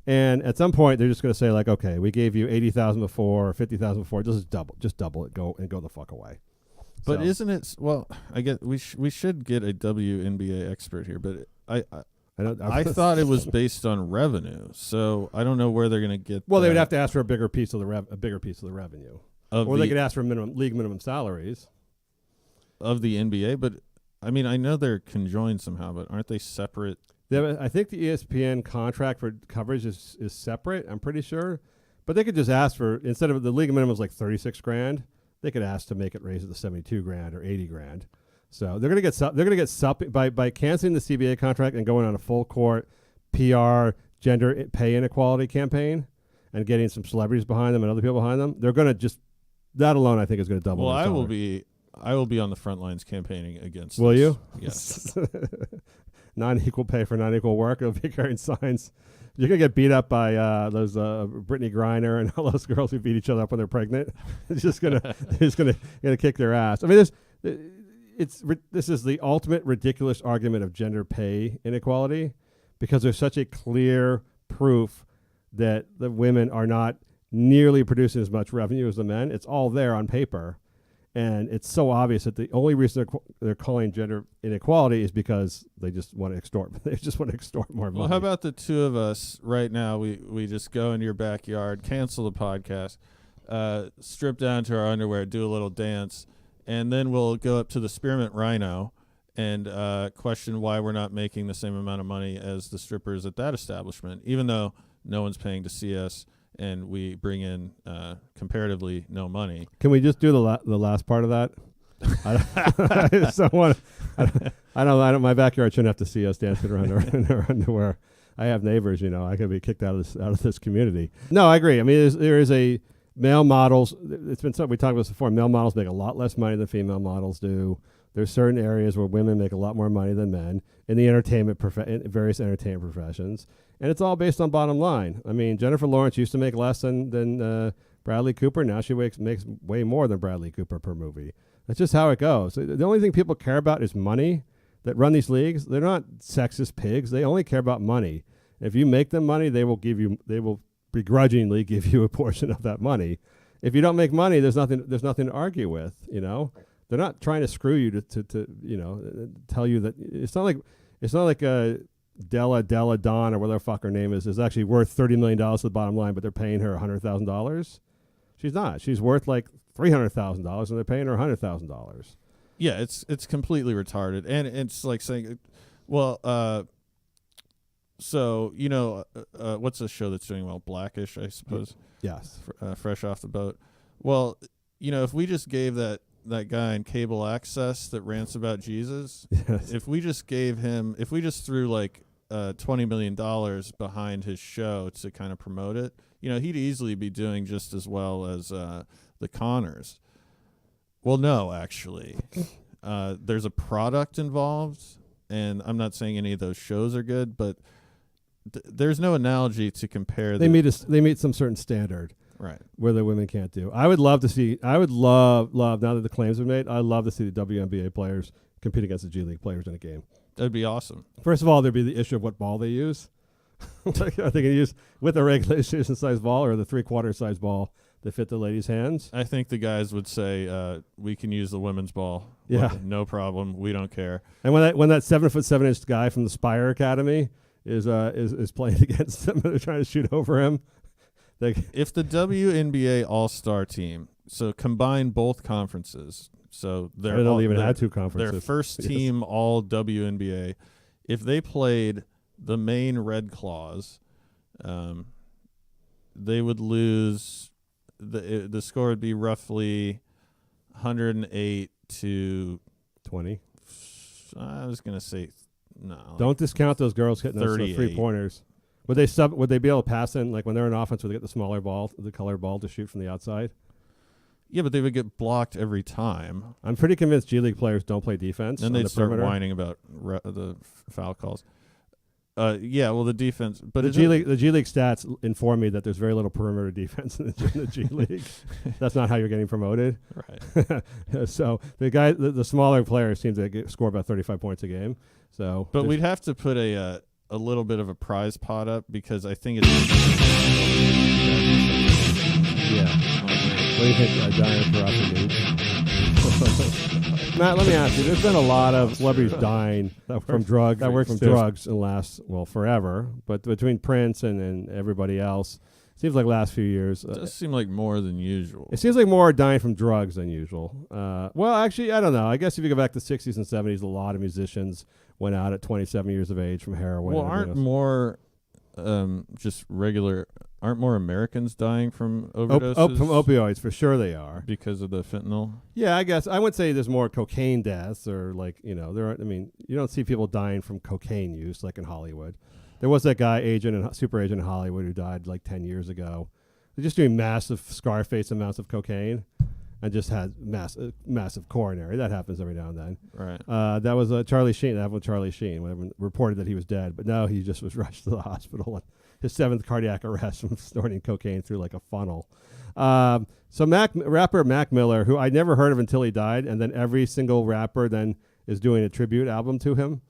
And at some point, they're just going to say, like, okay, we gave you 80,000 before or 50,000 before. Just double it. Go the fuck away. But isn't it? Well, I guess we should get a WNBA expert here, but I thought it was based on revenue, so I don't know where they're going to get. Well, they would have to ask for a bigger piece of the revenue. Or they could ask for league minimum salaries of the NBA. But I mean, I know they're conjoined somehow, but aren't they separate? I think the ESPN contract for coverage is separate. I'm pretty sure, but they could just ask for, instead of the league minimum is like 36 grand, they could ask to make it raise it to 72 grand or 80 grand. So they're gonna get by canceling the CBA contract and going on a full court PR gender pay inequality campaign and getting some celebrities behind them and other people behind them. They're gonna just, that alone I think is gonna double. Well, I will be on the front lines campaigning against. Will you? Yes. Non-equal pay for non-equal work. It'll be carrying signs. You're gonna get beat up by those Brittany Griner and all those girls who beat each other up when they're pregnant. It's just gonna kick their ass. I mean, this is the ultimate ridiculous argument of gender pay inequality, because there's such a clear proof that the women are not nearly producing as much revenue as the men. It's all there on paper. And it's so obvious that the only reason they're calling gender inequality is because they just want to extort. They just want to extort more money. Well, how about the two of us right now? We just go into your backyard, cancel the podcast, strip down to our underwear, do a little dance, and then we'll go up to the Spearmint Rhino and question why we're not making the same amount of money as the strippers at that establishment, even though no one's paying to see us. And we bring in comparatively no money. Can we just do the last part of that? I don't. My backyard shouldn't have to see us dancing around in our underwear. I have neighbors, I could be kicked out of this community. No, I agree. I mean, there is a male models. It's been something we talked about this before. Male models make a lot less money than female models do. There's certain areas where women make a lot more money than men in the in various entertainment professions. And it's all based on bottom line. I mean, Jennifer Lawrence used to make less than Bradley Cooper. Now she makes way more than Bradley Cooper per movie. That's just how it goes. The only thing people care about is money. That run these leagues, they're not sexist pigs. They only care about money. If you make them money, they will begrudgingly give you a portion of that money. If you don't make money, there's nothing to argue with. They're not trying to screw you to tell you that it's not like Della Dawn or whatever the fuck her name is actually worth $30 million to the bottom line, but they're paying her $100,000. She's not. She's worth like $300,000, and they're paying her $100,000. Yeah, it's completely retarded, and it's like saying, well, so what's a show that's doing well? Blackish, I suppose. Yes, fresh off the boat. Well, if we just gave that guy in cable access that rants about Jesus, yes. if we just threw like $20 million behind his show to kind of promote it, he'd easily be doing just as well as the Connors. Well, no, actually, there's a product involved, and I'm not saying any of those shows are good, but there's no analogy to compare. They meet some certain standard. Right. Where the women can't do. I would love now that the claims are made, I'd love to see the WNBA players compete against the G League players in a game. That'd be awesome. First of all, there'd be the issue of what ball they use. Are they going to use with the regulation size ball or the 3/4 size ball that fit the ladies' hands? I think the guys would say, we can use the women's ball. Yeah. Well, no problem. We don't care. And when that 7'7" guy from the Spire Academy is playing against them, they're trying to shoot over him. If the WNBA All-Star team, so combine both conferences, so they don't even have two conferences. Their first team all WNBA, if they played the main Red Claws, they would lose. The score would be roughly 108 to 20. I was gonna say no. Don't discount those girls hitting those 3-pointers. Would they be able to pass in, like when they're in offense, would they get the smaller ball, the colored ball to shoot from the outside? Yeah, but they would get blocked every time. I'm pretty convinced G League players don't play defense. And they'd start perimeter. whining about the foul calls. Yeah, well, the defense, but the G League stats inform me that there's very little perimeter defense in the G League. That's not how you're getting promoted. Right. So the smaller players seem to score about 35 points a game. So, but we'd have to put a little bit of a prize pot up because I think it's. Yeah. What do you think Diane Taurasi needs? Matt, let me ask you. There's been a lot of celebrities dying from drugs in the last, forever. But between Prince and everybody else, Seems like last few years. It does seem like more than usual. It seems like more are dying from drugs than usual. Well, actually, I don't know. I guess if you go back to the 60s and 70s, a lot of musicians went out at 27 years of age from heroin. Well, aren't more aren't more Americans dying from overdoses? From opioids, for sure they are. Because of the fentanyl? Yeah, I guess. I would say there's more cocaine deaths or like, there aren't, you don't see people dying from cocaine use like in Hollywood. There was that guy, super agent in Hollywood, who died like 10 years ago. They're just doing massive Scarface amounts of cocaine and just had massive coronary. That happens every now and then. Right. That was Charlie Sheen. That happened with Charlie Sheen. When reported that he was dead, but no, he just was rushed to the hospital. His 7th cardiac arrest from snorting cocaine through like a funnel. So rapper Mac Miller, who I never heard of until he died, and then every single rapper then is doing a tribute album to him.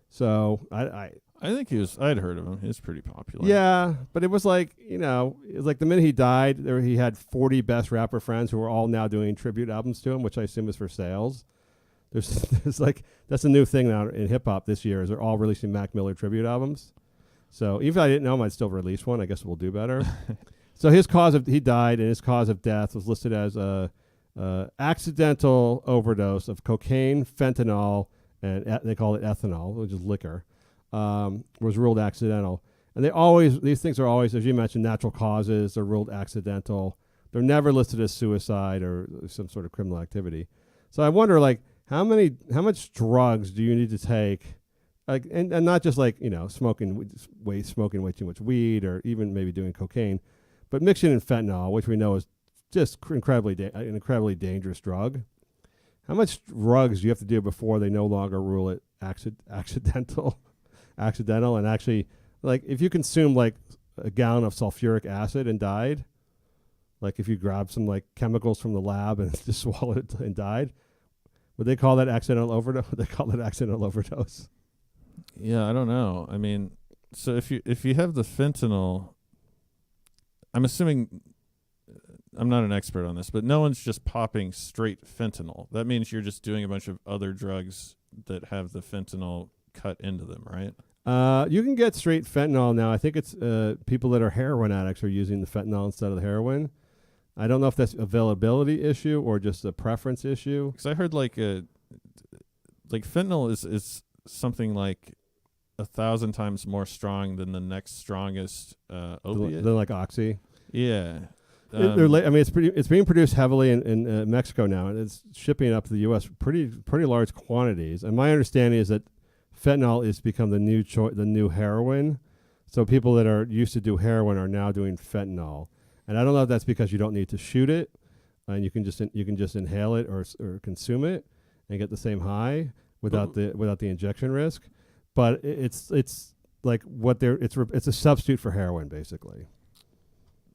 So I think I'd heard of him. He was pretty popular. Yeah, but it was like, it was like the minute he died, he had 40 best rapper friends who were all now doing tribute albums to him, which I assume is for sales. There's like, that's a new thing now in hip hop this year, is they're all releasing Mac Miller tribute albums. So even if I didn't know him, I'd still release one. I guess we'll do better. So he died, and his cause of death was listed as a accidental overdose of cocaine, fentanyl, and they call it ethanol, which is liquor. Was ruled accidental. And these things are always, as you mentioned, natural causes. They're ruled accidental. They're never listed as suicide or some sort of criminal activity. So I wonder, like, how much drugs do you need to take? Like, and not just like, smoking way too much weed or even maybe doing cocaine, but mixing in fentanyl, which we know is just an incredibly dangerous drug. How much drugs do you have to do before they no longer rule it accidental and actually, like, if you consume like a gallon of sulfuric acid and died, like if you grabbed some like chemicals from the lab and just swallowed it and died, would they call that accidental overdose? Would they call that accidental overdose? Yeah, I don't know. I mean, so if you have the fentanyl, I'm assuming, I'm not an expert on this, but no one's just popping straight fentanyl. That means you're just doing a bunch of other drugs that have the fentanyl cut into them, right? You can get straight fentanyl now. I think it's people that are heroin addicts are using the fentanyl instead of the heroin. I don't know if that's availability issue or just a preference issue. Because I heard like fentanyl is something like 1,000 times more strong than the next strongest opiate. They're like Oxy. Yeah. It's being produced heavily in Mexico now, and it's shipping up to the U.S. pretty large quantities. And my understanding is that fentanyl has become the new heroin. So people that are used to do heroin are now doing fentanyl. And I don't know if that's because you don't need to shoot it, and you can just inhale it or consume it and get the same high without the injection risk. But it's like it's a substitute for heroin basically.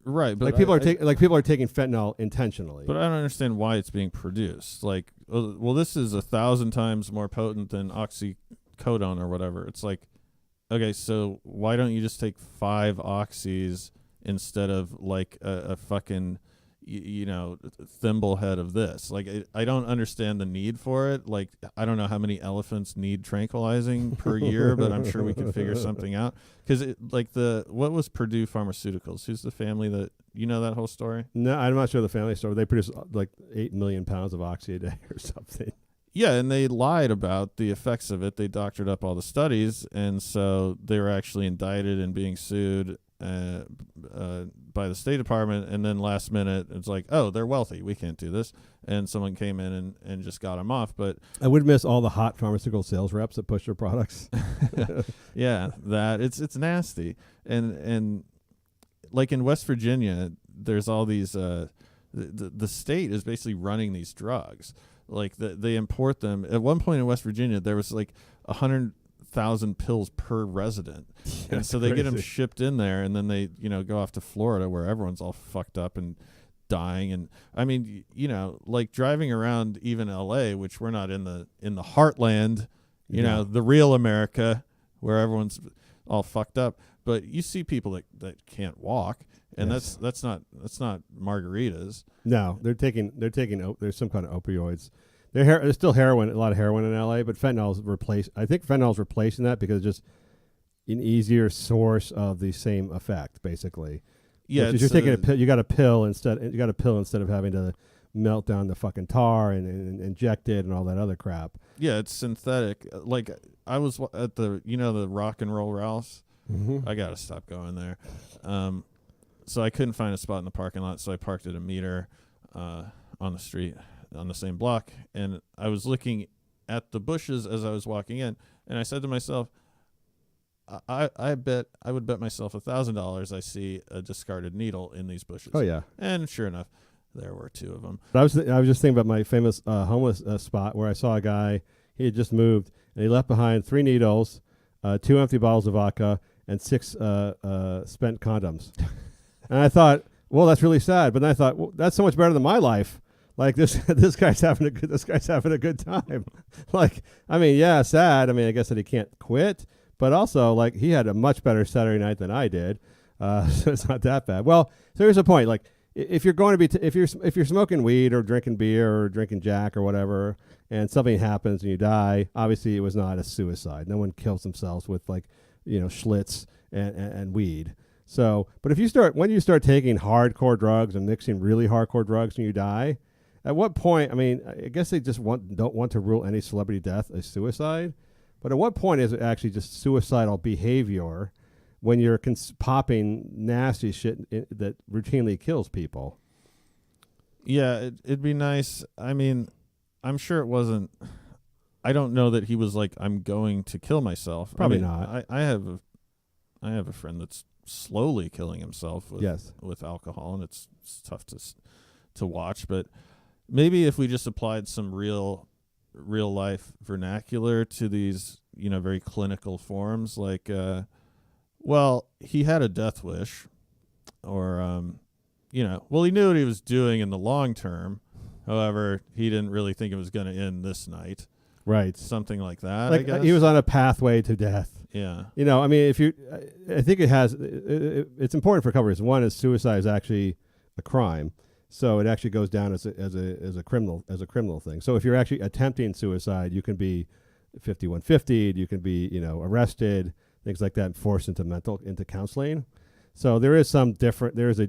Right, but like people are taking fentanyl intentionally. But I don't understand why it's being produced. Like, well, this is 1,000 times more potent than oxycodone or whatever. It's like, okay, so why don't you just take 5 oxys instead of like a fucking thimble head of this? Like, I don't understand the need for it. Like, I don't know how many elephants need tranquilizing per year, but I'm sure we can figure something out. Because what was Purdue Pharmaceuticals? Who's the family that, that whole story? No, I'm not sure the family story. They produce like 8 million pounds of oxy a day or something. Yeah, and they lied about the effects of it. They doctored up all the studies, and so they were actually indicted and being sued by the State Department, and then last minute it's like, oh, they're wealthy, we can't do this, and someone came in and just got them off. But I would miss all the hot pharmaceutical sales reps that push their products. Yeah, that it's nasty, and like in West Virginia, there's all these the state is basically running these drugs. Like they import them. At one point in West Virginia, there was like 100,000 pills per resident. And so they get them shipped in there, and then they, go off to Florida where everyone's all fucked up and dying. And I mean, like driving around even LA, which we're not in the heartland, the real America where everyone's all fucked up. But you see people that can't walk, and yes. that's not margaritas. No, they're taking there's some kind of opioids. There's still a lot of heroin in LA, but fentanyl's replacing that because it's just an easier source of the same effect, basically. Yeah, Because you're taking a pill. You got a pill instead. You got a pill instead of having to melt down the fucking tar and inject it and all that other crap. Yeah, it's synthetic. Like I was at the the Rock and Roll Ralph's. Mm-hmm. I gotta stop going there. So I couldn't find a spot in the parking lot, so I parked at a meter on the street on the same block, and I was looking at the bushes as I was walking in, and I said to myself, I would bet myself $1,000 I see a discarded needle in these bushes. Oh yeah. And sure enough, there were 2 of them. But I was just thinking about my famous homeless spot where I saw a guy. He had just moved and he left behind 3 needles, 2 empty bottles of vodka, and 6 spent condoms. And I thought, well, that's really sad. But then I thought, well, that's so much better than my life. Like this guy's having a good time. Like, I mean, yeah, sad. I mean, I guess that he can't quit. But also, like, he had a much better Saturday night than I did, so it's not that bad. Well, so here's the point: like, if you're going to be, if you're smoking weed or drinking beer or drinking Jack or whatever, and something happens and you die, obviously it was not a suicide. No one kills themselves with Schlitz and weed. So, but when you start taking hardcore drugs and mixing really hardcore drugs and you die, at what point? I mean, I guess they just don't want to rule any celebrity death as suicide. But at what point is it actually just suicidal behavior when you're popping nasty shit that routinely kills people? Yeah, it'd be nice. I mean, I'm sure it wasn't. I don't know that he was like, I'm going to kill myself. Probably I mean, not. I have a friend that's slowly killing himself with alcohol, and it's tough to watch. But maybe if we just applied some real life vernacular to these very clinical forms, like well, he had a death wish, or well, he knew what he was doing in the long term, however he didn't really think it was going to end this night, right? Something like that. Like I guess he was on a pathway to death. Yeah. I mean, I think it's important for a couple reasons. One is suicide is actually a crime. So it actually goes down as a criminal thing. So if you're actually attempting suicide, you can be 5150'd, you can be arrested, things like that, and forced into counseling. So there is there's a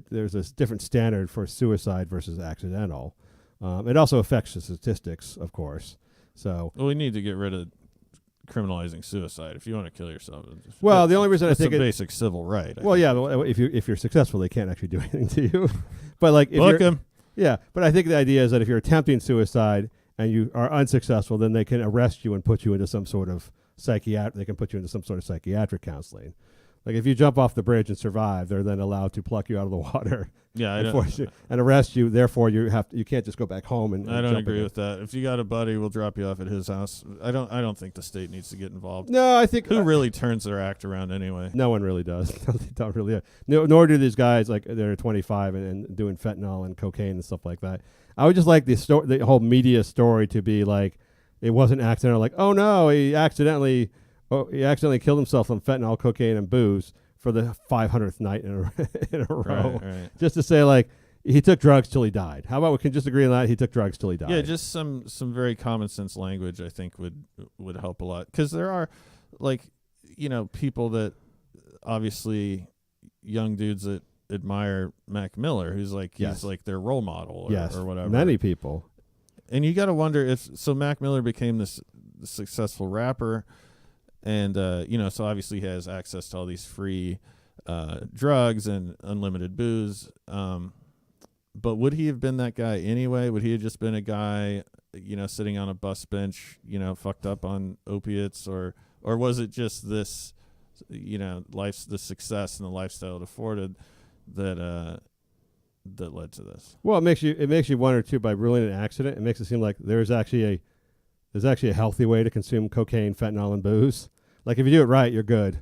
different standard for suicide versus accidental. It also affects the statistics, of course. So we need to get rid of criminalizing suicide. If you want to kill yourself, well, the only reason I think it's a basic civil right. Well, yeah, but if you're successful, they can't actually do anything to you. But like, but I think the idea is that if you're attempting suicide and you are unsuccessful, then they can arrest you and put you into some sort of psychiatric counseling. Like if you jump off the bridge and survive, they're then allowed to pluck you out of the water. Yeah, and arrest you. Therefore, you can't just go back home and. I don't jump agree with that. If you got a buddy, we'll drop you off at his house. I don't think the state needs to get involved. No, I think who really turns their act around anyway. No one really does. They don't really. No, nor do these guys like they're 25 and doing fentanyl and cocaine and stuff like that. I would just like the whole media story to be like it wasn't accidental. Like, oh no, he accidentally killed himself on fentanyl, cocaine, and booze for the 500th night in a row. Right. Just to say, like, he took drugs till he died. How about we can just agree on that? He took drugs till he died. Yeah, just some very common sense language I think would help a lot. Because there are, like, people that obviously young dudes that admire Mac Miller, who's like, he's like their role model or whatever. Many people. And you got to wonder so Mac Miller became this successful rapper. And, so obviously he has access to all these free drugs and unlimited booze. But would he have been that guy anyway? Would he have just been a guy, sitting on a bus bench, fucked up on opiates? Or was it just this, the success and the lifestyle it afforded that led to this? Well, it makes you wonder, too, by ruling an accident, it makes it seem like there's actually a healthy way to consume cocaine, fentanyl, and booze. Like, if you do it right, you're good.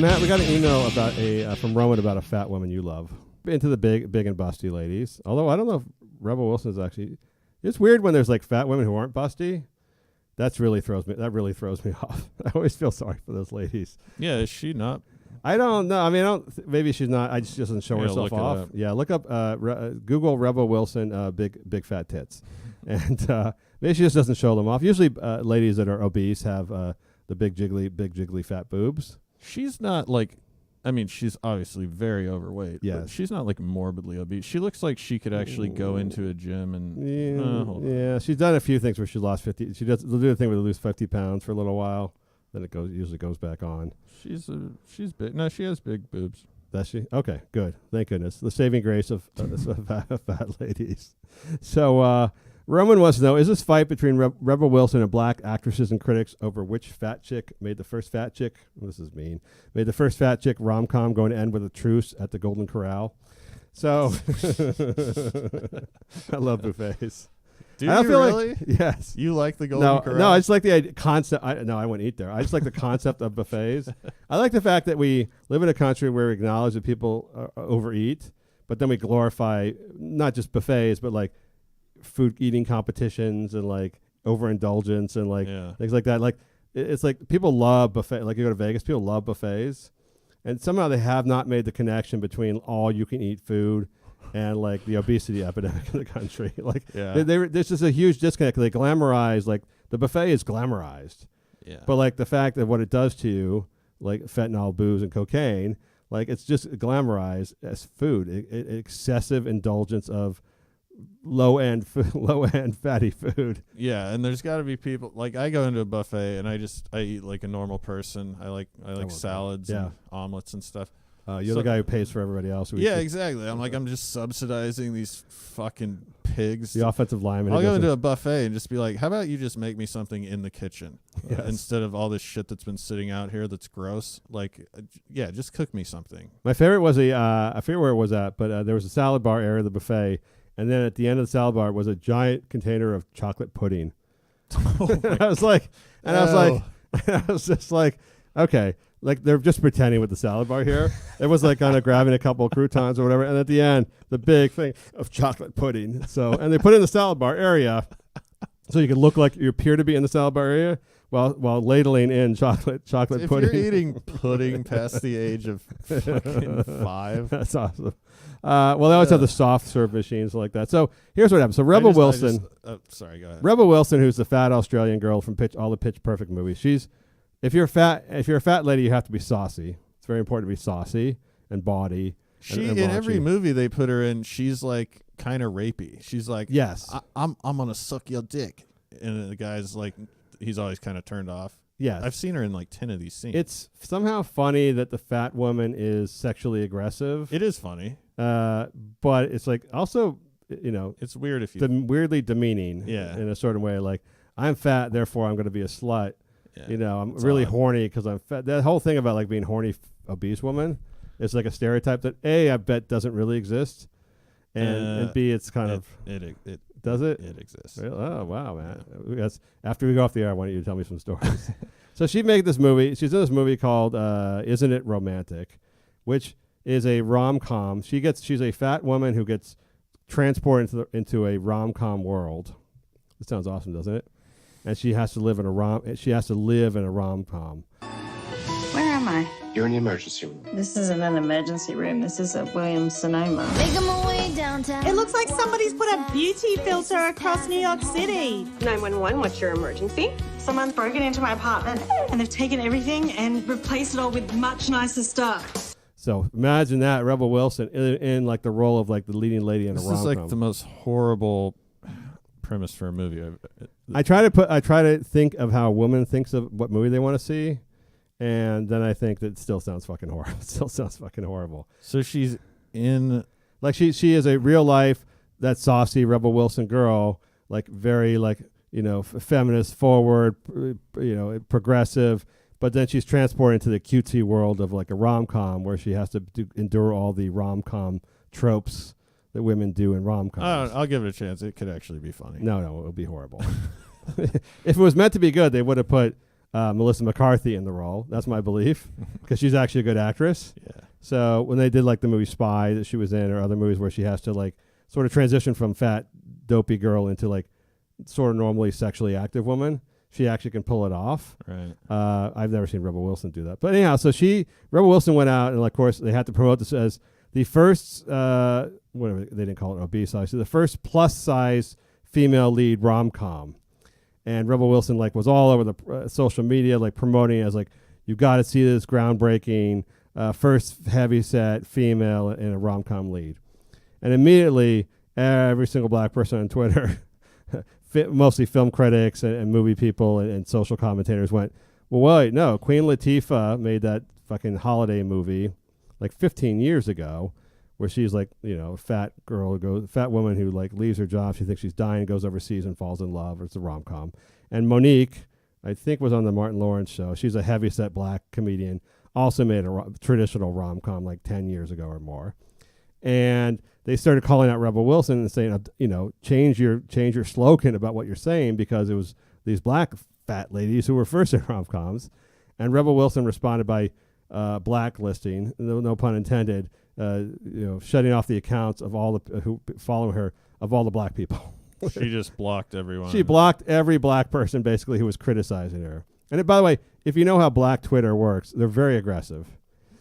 Matt, we got an email about from Roman about a fat woman you love. Into the big and busty ladies. Although I don't know if Rebel Wilson is actually. It's weird when there's like fat women who aren't busty. That really throws me off. I always feel sorry for those ladies. Yeah, is she not I don't know. I mean, maybe she's not. I just doesn't show Yeah, herself look it off. up. Yeah, look up. Google Rebel Wilson, big fat tits, and maybe she just doesn't show them off. Usually, ladies that are obese have the big jiggly fat boobs. She's not like, I mean, she's obviously very overweight. Yes. But she's not like morbidly obese. She looks like she could actually go into a gym and. Hold on. Yeah, she's done a few things where she lost 50. They'll do a thing where they lose 50 pounds for a little while, then it usually goes back on. She's big. No, she has big boobs. Does she? Okay, good. Thank goodness. The saving grace of fat ladies. So Roman wants to know, is this fight between Rebel Wilson and black actresses and critics over which fat chick made the first fat chick? This is mean. Made the first fat chick rom-com going to end with a truce at the Golden Corral. So I love buffets. Do I you feel really? like, yes. You like the Golden Corral? No, I just like the concept. No, I wouldn't eat there. I just like the concept of buffets. I like the fact that we live in a country where we acknowledge that people overeat, but then we glorify not just buffets, but like food eating competitions and like overindulgence and like things like that. Like it's like people love buffet. Like you go to Vegas, people love buffets, and somehow they have not made the connection between all you can eat food and like the obesity epidemic in the country. Like there's just a huge disconnect. They glamorize, like the buffet is glamorized, but like the fact of what it does to you, like fentanyl, booze, and cocaine, like it's just glamorized as food. Excessive indulgence of low end fatty food. Yeah, and there's got to be people like I go into a buffet and I eat like a normal person. I like salads and omelets and stuff. You're the guy who pays for everybody else. Yeah, exactly. I'm just subsidizing these fucking pigs. The offensive lineman. I'll go into a buffet and just be like, how about you just make me something in the kitchen instead of all this shit that's been sitting out here that's gross. Like, just cook me something. My favorite was I forget where it was at, but there was a salad bar area of the buffet, and then at the end of the salad bar was a giant container of chocolate pudding. I was just like, okay. Like they're just pretending with the salad bar here. It was like kind of grabbing a couple of croutons or whatever, and at the end, the big thing of chocolate pudding. So, and they put it in the salad bar area, so you can look like you appear to be in the salad bar area while ladling in chocolate pudding. If you're eating pudding past the age of fucking 5, that's awesome. Well, they always have the soft serve machines like that. So here's what happened. So Rebel Wilson. Sorry, go ahead. Rebel Wilson, who's the fat Australian girl from all the Pitch Perfect movies. If you're a fat lady, you have to be saucy. It's very important to be saucy and bawdy. In every movie they put her in, she's like kind of rapey. She's like, yes, I'm gonna suck your dick, and the guy's like, he's always kind of turned off. Yes, I've seen her in like 10 of these scenes. It's somehow funny that the fat woman is sexually aggressive. It is funny, but it's like also, it's weird if you weirdly demeaning. In a certain way, like I'm fat, therefore I'm going to be a slut. Yeah, I'm really horny because I'm fat. That whole thing about like being horny obese woman is like a stereotype that A, I bet doesn't really exist, and B, it's kind of it does it? It exists. Really? Oh wow, man! Yes. After we go off the air, I want you to tell me some stories. So she made this movie. She's in this movie called "Isn't It Romantic," which is a rom-com. She's a fat woman who gets transported into a rom-com world. It sounds awesome, doesn't it? And she has to live in a rom-com. Where am I? You're in the emergency room. This isn't an emergency room. This is a Williams-Sonoma. Making my way downtown. It looks like somebody's put a beauty filter across New York City. 911, what's your emergency? Someone's broken into my apartment and they've taken everything and replaced it all with much nicer stuff. So imagine that, Rebel Wilson in like the role of like the leading lady in a rom-com. This is like the most horrible premise for a movie. I try to think of how a woman thinks of what movie they want to see, and then I think that it still sounds fucking horrible. It still sounds fucking horrible. So she's in, like she is a real life, that saucy Rebel Wilson girl, like very like feminist, forward, progressive. But then she's transported into the cutesy world of like a rom-com where she has to endure all the rom-com tropes that women do in rom-coms. I'll give it a chance. It could actually be funny. No, it would be horrible. If it was meant to be good, they would have put Melissa McCarthy in the role. That's my belief, because she's actually a good actress. Yeah. So when they did like the movie Spy that she was in, or other movies where she has to like sort of transition from fat, dopey girl into like sort of normally sexually active woman, she actually can pull it off. Right. I've never seen Rebel Wilson do that. But anyhow, so Rebel Wilson went out, and of course they had to promote this as the first, whatever they didn't call it obese size, so the first plus size female lead rom-com. And Rebel Wilson was all over the social media, promoting it as you've got to see this groundbreaking first heavy-set female in a rom-com lead. And immediately, every single black person on Twitter, mostly film critics and movie people and social commentators went, well, wait, no, Queen Latifah made that fucking holiday movie 15 years ago, where she's a fat woman who leaves her job. She thinks she's dying, goes overseas and falls in love. It's a rom-com. And Monique, I think, was on the Martin Lawrence show. She's a heavy-set black comedian, also made a traditional rom-com 10 years ago or more. And they started calling out Rebel Wilson and saying, change your slogan about what you're saying, because it was these black fat ladies who were first in rom-coms. And Rebel Wilson responded by blacklisting, no pun intended, shutting off the accounts of all the who follow her, of all the black people. She just blocked everyone. She blocked every black person basically who was criticizing her. And by the way, if you know how black Twitter works, they're very aggressive.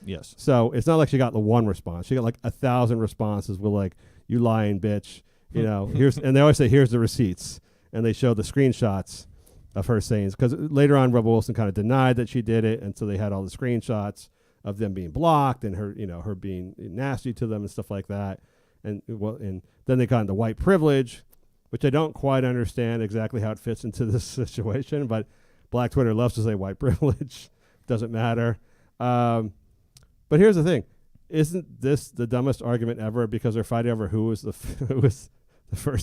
Yes. So it's not like she got the one response. She got 1,000 responses with you lying bitch. Here's, and they always say, here's the receipts. And they show the screenshots of her saying, because later on Rebel Wilson kind of denied that she did it, and so they had all the screenshots of them being blocked and her, her being nasty to them and stuff like that. And then they got into white privilege, which I don't quite understand exactly how it fits into this situation, but black Twitter loves to say white privilege. Doesn't matter. But here's the thing. Isn't this the dumbest argument ever? Because they're fighting over who was the first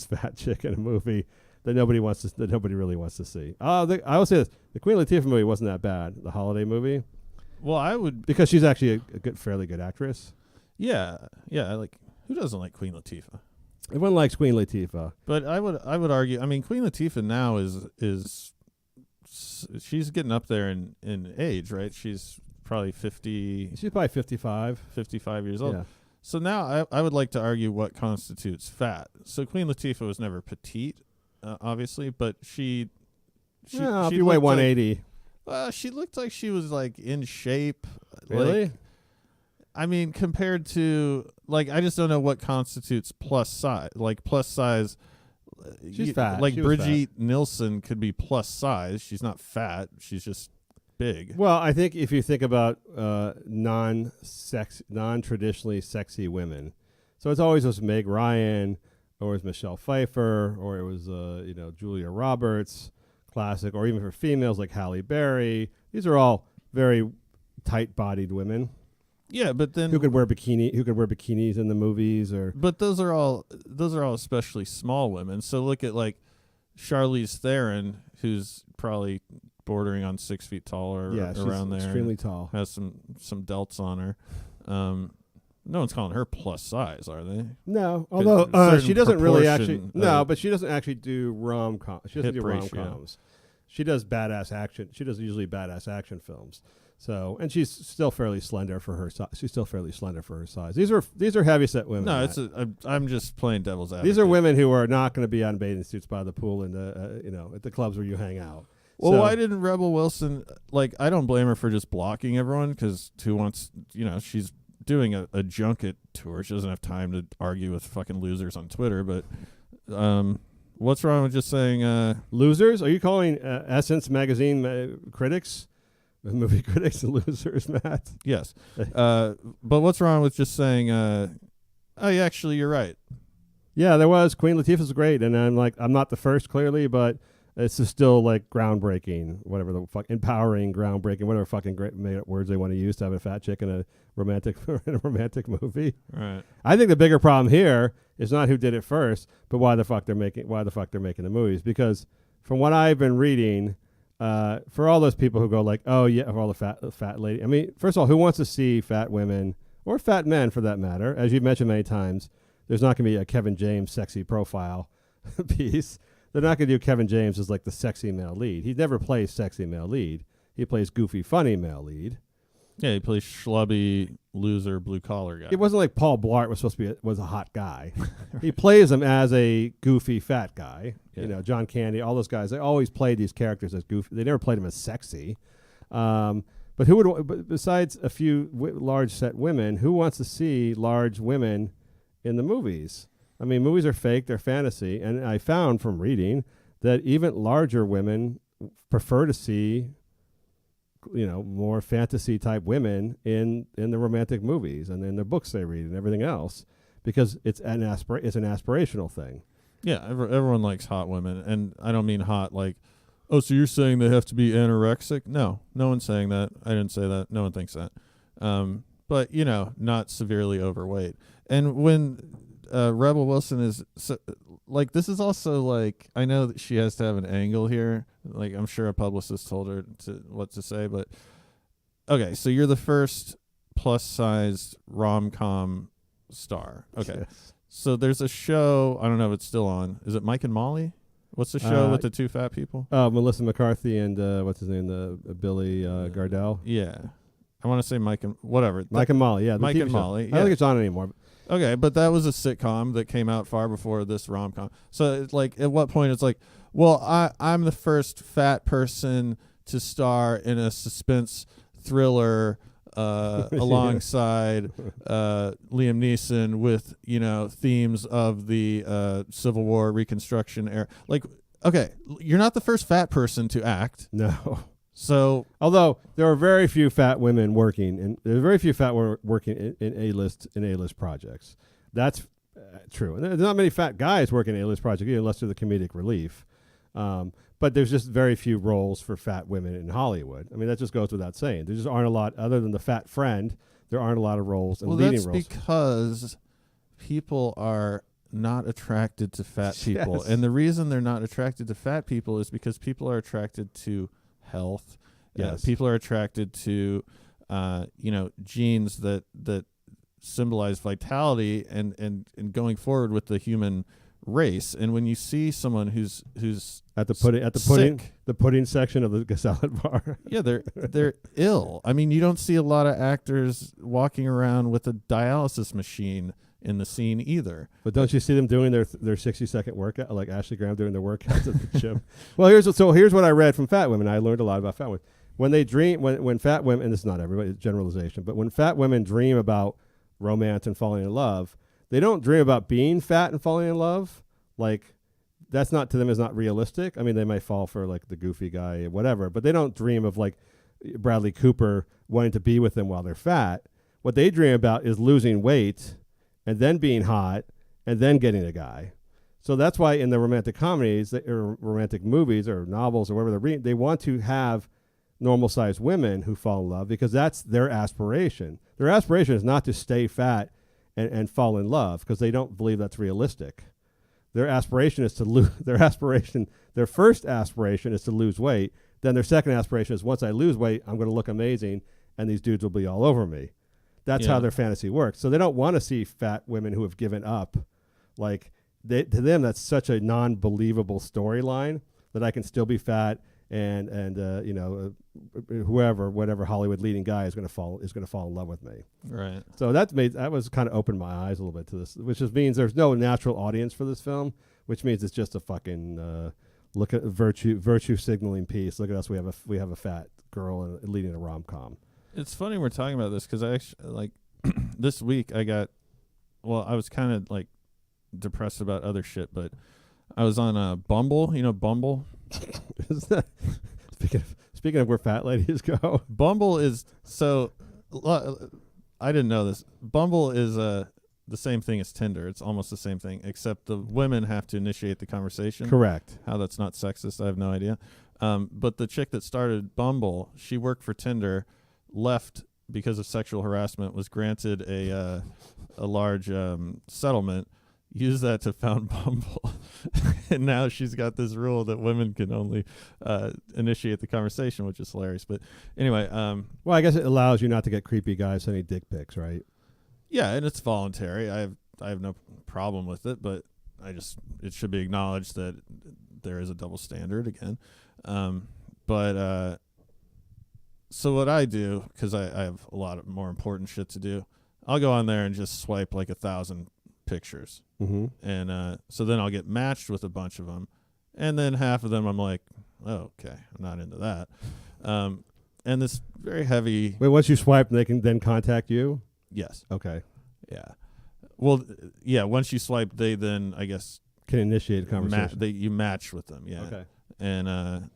fat chick in a movie that nobody really wants to see. I will say this: the Queen Latifah movie wasn't that bad. The holiday movie. Well, I would, because she's actually a fairly good actress. Yeah. Who doesn't like Queen Latifah? Everyone likes Queen Latifah. But I would argue. I mean, Queen Latifah now is she's getting up there in age, right? She's probably 50. She's probably 55 years old. Yeah. So now I would like to argue what constitutes fat. So Queen Latifah was never petite, obviously, but she if you weigh 180. She looked like she was in shape. Really? I mean, compared to I just don't know what constitutes plus size. Plus size. She's fat. She Brigitte Nielsen could be plus size. She's not fat. She's just big. Well, I think if you think about non-traditionally sexy women, so it's always was Meg Ryan, or it was Michelle Pfeiffer, or it was Julia Roberts, classic, or even for females like Halle Berry. These are all very tight-bodied women. Yeah, but then who could wear bikinis in the movies, or but those are all especially small women. So look at Charlize Theron, who's probably bordering on 6 feet tall or around there. Extremely tall. Has some delts on her. No one's calling her plus size, are they? No, although she doesn't really actually. No, but she doesn't actually do rom-com. She doesn't do ratio. rom-coms. She does badass action. She does usually badass action films. So, and she's still fairly slender for her size. She's still fairly slender for her size. These are heavy set women. No, I'm just playing devil's advocate. These are women who are not going to be on bathing suits by the pool and at the clubs where you hang out. Well, why didn't Rebel Wilson I don't blame her for just blocking everyone, because who wants she's doing a junket tour. She doesn't have time to argue with fucking losers on Twitter. But what's wrong with just saying losers? Are you calling Essence magazine critics? Movie critics and losers, Matt? Yes. But what's wrong with just saying, actually, you're right. Yeah, there was. Queen Latifah's great. And I'm not the first, clearly, but it's just still groundbreaking, whatever the fuck, empowering, groundbreaking, whatever fucking great made-up words they want to use to have a fat chick in a romantic movie. Right. I think the bigger problem here is not who did it first, but why the fuck they're making the movies. Because from what I've been reading, for all those people who go oh yeah, for all the fat lady. I mean, first of all, who wants to see fat women or fat men for that matter? As you've mentioned many times, there's not going to be a Kevin James sexy profile piece. They're not going to do Kevin James as the sexy male lead. He never plays sexy male lead. He plays goofy, funny male lead. Yeah, he plays schlubby loser blue collar guy. It wasn't like Paul Blart was supposed to be was a hot guy. He plays him as a goofy fat guy. Yeah. You know, John Candy, all those guys. They always played these characters as goofy. They never played him as sexy. But who would? But besides a few large set women, who wants to see large women in the movies? I mean, movies are fake; they're fantasy. And I found from reading that even larger women prefer to see, you know, more fantasy type women in the romantic movies and in the books they read and everything else, because it's an aspirational thing. Yeah, everyone likes hot women, and I don't mean hot like, oh, so you're saying they have to be anorexic? No one's saying that. I didn't say that. No one thinks that. But you know, not severely overweight. And when Rebel Wilson is like, this is also like, I know that she has to have an angle here. Like, I'm sure a publicist told her what to say, but okay. So you're the first plus-sized rom-com star. Okay. Yes. So there's a show. I don't know if it's still on. Is it Mike and Molly? What's the show with the two fat people? Melissa McCarthy and what's his name? Billy Gardell. Yeah. I want to say Mike and whatever. Mike and Molly. Yeah. Mike TV and show. Molly. I don't think it's on anymore. Okay, but that was a sitcom that came out far before this rom-com. So it's like, at what point it's like, well, I'm the first fat person to star in a suspense thriller alongside Liam Neeson with, you know, themes of the Civil War Reconstruction era. Like, okay, you're not the first fat person to act. No. So, although there are very few fat women working, and there's very few fat women working in A-list projects. That's true. And there's not many fat guys working in A-list projects, unless they're the comedic relief. But there's just very few roles for fat women in Hollywood. I mean, that just goes without saying. There just aren't a lot, other than the fat friend. There aren't a lot of roles and leading roles. Well, that's because people are not attracted to fat people, Yes. and the reason they're not attracted to fat people is because people are attracted to health. Yes. People are attracted to, you know, genes that symbolize vitality and going forward with the human race. And when you see someone who's at the pudding section of the salad bar, yeah, they're ill. I mean, you don't see a lot of actors walking around with a dialysis machine in the scene either. But don't you see them doing their 60-second workout, like Ashley Graham doing their workouts at the gym? Well, here's what I read from fat women. I learned a lot about fat women. When they dream, when fat women, and this is not everybody, it's generalization, but when fat women dream about romance and falling in love, they don't dream about being fat and falling in love. Like, that's not, to them, is not realistic. I mean, they might fall for like the goofy guy, whatever, but they don't dream of like Bradley Cooper wanting to be with them while they're fat. What they dream about is losing weight and then being hot and then getting a guy. So that's why in the romantic comedies or romantic movies or novels or whatever they're reading, they want to have normal-sized women who fall in love, because that's their aspiration. Their aspiration is not to stay fat and fall in love, because they don't believe that's realistic. Their aspiration is to lose. Their first aspiration is to lose weight. Then their second aspiration is, once I lose weight, I'm going to look amazing, and these dudes will be all over me. That's how their fantasy works. So they don't want to see fat women who have given up. Like, to them, that's such a non-believable storyline that I can still be fat and you know, whatever Hollywood leading guy is going to fall in love with me. Right. So that was kind of opened my eyes a little bit to this, which just means there's no natural audience for this film, which means it's just a fucking look at virtue signaling piece. Look at us, we have a fat girl leading a rom-com. It's funny we're talking about this, because I actually, like, this week I was kind of like depressed about other shit, but I was on Bumble. You know Bumble? Speaking of where fat ladies go, Bumble is so. I didn't know this. Bumble is the same thing as Tinder. It's almost the same thing, except the women have to initiate the conversation. Correct. How that's not sexist, I have no idea. But the chick that started Bumble, she worked for Tinder, left because of sexual harassment, was granted a large settlement, used that to found Bumble, and now she's got this rule that women can only initiate the conversation, which is hilarious. But anyway, well, I guess it allows you not to get creepy guys sending dick pics, right? Yeah, and it's voluntary. I have no problem with it, but it should be acknowledged that there is a double standard again. But So what I do, because I have a lot of more important shit to do, I'll go on there and just swipe like 1,000 pictures. Mm-hmm. And so then I'll get matched with a bunch of them. And then half of them I'm like, oh, okay, I'm not into that. And this very heavy... Wait, once you swipe, they can then contact you? Yes. Okay. Yeah. Well, yeah, once you swipe, they then, I guess... Can initiate a conversation. You match with them, yeah. Okay. And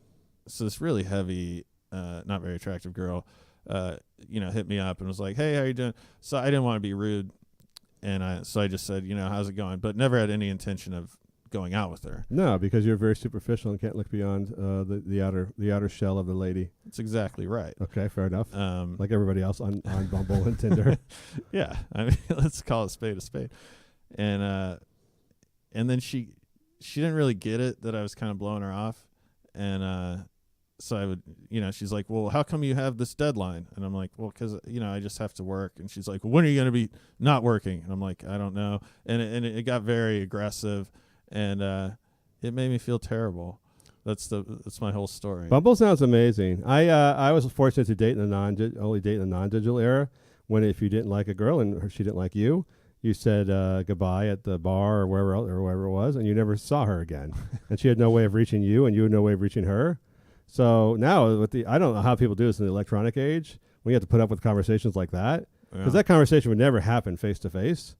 so this really heavy, not very attractive girl, hit me up and was like, hey, how you doing? So I didn't want to be rude. And so I just said, how's it going? But never had any intention of going out with her. No, because you're very superficial and can't look beyond the outer shell of the lady. That's exactly right. Okay, fair enough. Like everybody else on Bumble and Tinder. Yeah, I mean, let's call a spade a spade. And then she didn't really get it that I was kind of blowing her off, and so I would, she's like, well, how come you have this deadline? And I'm like, well, because I just have to work. And she's like, well, when are you going to be not working? And I'm like, I don't know. And it got very aggressive. And it made me feel terrible. That's my whole story. Bumble sounds amazing. I was fortunate to date in the non-digital era, when if you didn't like a girl and she didn't like you, you said goodbye at the bar or wherever it was, and you never saw her again. And she had no way of reaching you, and you had no way of reaching her. So now I don't know how people do this in the electronic age. We have to put up with conversations like that, because that conversation would never happen face to face.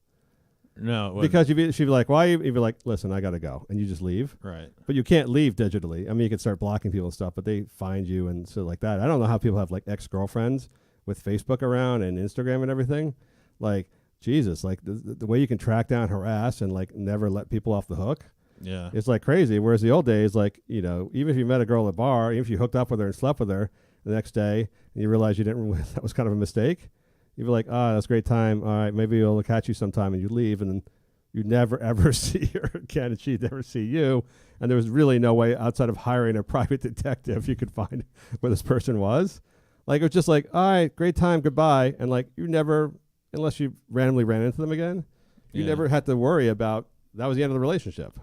No, because she'd be like, "Why?" You'd be like, "Listen, I gotta go," and you just leave. Right. But you can't leave digitally. I mean, you can start blocking people and stuff, but they find you and so like that. I don't know how people have like ex-girlfriends with Facebook around and Instagram and everything. Like Jesus, like the way you can track down, harass, and like never let people off the hook. Yeah. It's like crazy. Whereas the old days, like even if you met a girl at a bar, even if you hooked up with her and slept with her the next day, and you realize you didn't, that was kind of a mistake. You'd be like, that's a great time. All right, maybe we'll catch you sometime, and you leave, and then you never ever see her again, and she'd never see you. And there was really no way outside of hiring a private detective you could find where this person was. Like it was just like, all right, great time, goodbye, and like you never, unless you randomly ran into them again, you never had to worry about that was the end of the relationship.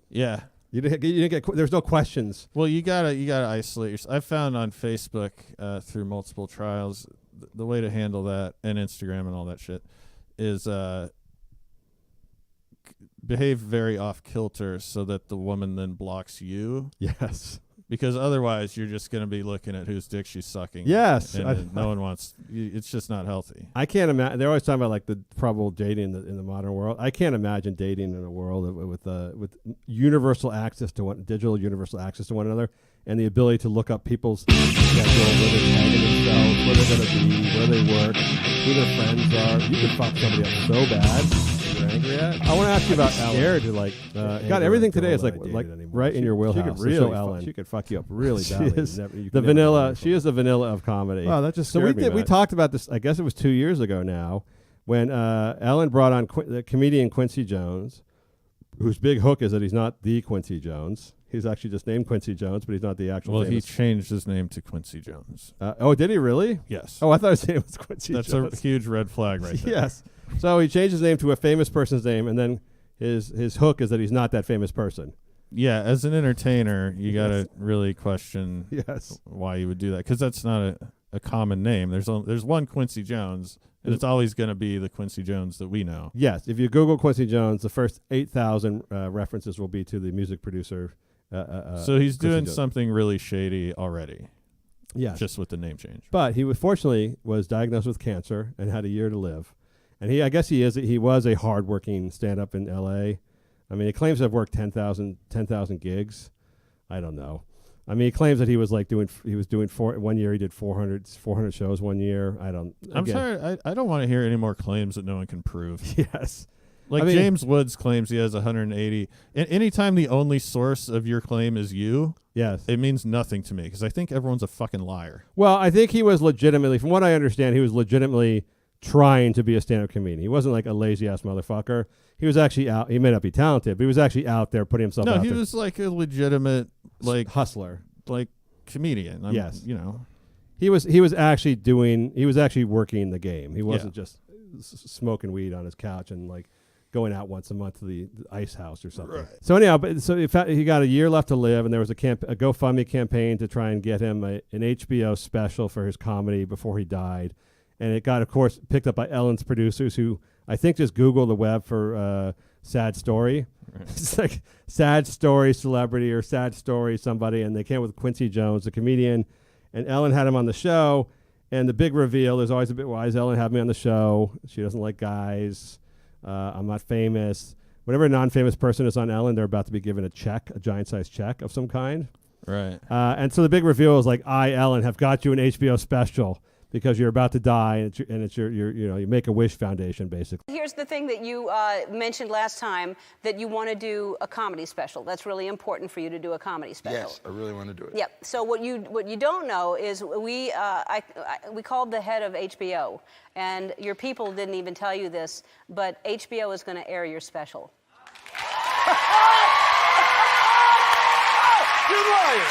Yeah. You didn't get. There's no questions. Well, you gotta isolate yourself. I found on Facebook through multiple trials the way to handle that, and Instagram and all that shit, is behave very off kilter so that the woman then blocks you. Yes. Because otherwise, you're just gonna be looking at whose dick she's sucking. Yes. And no one wants. It's just not healthy. I can't imagine. They're always talking about like the probable dating in the modern world. I can't imagine dating in a world with universal access to digital universal access to one another, and the ability to look up people's schedule, where they're tagging themselves, where they're going to be, where they work, who their friends are. You could fuck somebody up so bad. You're angry at. I want to ask you about Ellen. To like. God, everything today is like right in your wheelhouse. She could fuck you up really badly. She is the vanilla. She is the vanilla of comedy. Wow, that just so scared me, we talked about this. I guess it was 2 years ago now, when Ellen brought on the comedian Quincy Jones, whose big hook is that he's not the Quincy Jones. He's actually just named Quincy Jones, but he's not the actual. Well, he changed his name to Quincy Jones. Did he really? Yes. Oh, I thought his name was Quincy Jones. That's a huge red flag right there. Yes. So he changed his name to a famous person's name, and then his hook is that he's not that famous person. Yeah, as an entertainer, you got to really question why you would do that, because that's not a common name. There's one Quincy Jones, and it's always going to be the Quincy Jones that we know. Yes, if you Google Quincy Jones, the first 8,000 references will be to the music producer. So he's doing something really shady already. Yes, just with the name change. But he fortunately was diagnosed with cancer and had a year to live. And he was a hardworking stand-up in L.A. I mean, he claims to have worked 10,000 gigs. I don't know. I mean, he claims that he was doing 1 year he did 400 shows 1 year. I'm sorry, I don't want to hear any more claims that no one can prove. Yes. James Woods claims he has 180. And anytime the only source of your claim is you, yes, it means nothing to me, because I think everyone's a fucking liar. Well, I think he was legitimately, from what I understand, he was legitimately trying to be a stand-up comedian. He wasn't like a lazy-ass motherfucker. He was actually out. He may not be talented, but he was actually out there putting himself out there. No, he was like a legitimate hustler, like comedian. Yes. You know. He was actually working the game. He wasn't just smoking weed on his couch and going out once a month to the ice house or something. Right. So anyhow, he got a year left to live, and there was a GoFundMe campaign to try and get him an HBO special for his comedy before he died. And it got, of course, picked up by Ellen's producers, who I think just Googled the web for sad story. Right. It's like sad story celebrity or sad story somebody, and they came with Quincy Jones, the comedian, and Ellen had him on the show. And the big reveal, there's always a bit, why does Ellen have me on the show? She doesn't like guys. I'm not famous. Whenever a non-famous person is on Ellen, they're about to be given a check, a giant-sized check of some kind. Right. And so the big reveal is like, I, Ellen, have got you an HBO special because you're about to die, and it's your you Make-A-Wish Foundation, basically. Here's the thing that you mentioned last time, that you want to do a comedy special. That's really important for you to do a comedy special. Yes, I really want to do it. Yep. So what you don't know is we called the head of HBO, and your people didn't even tell you this, but HBO is going to air your special. Good liar.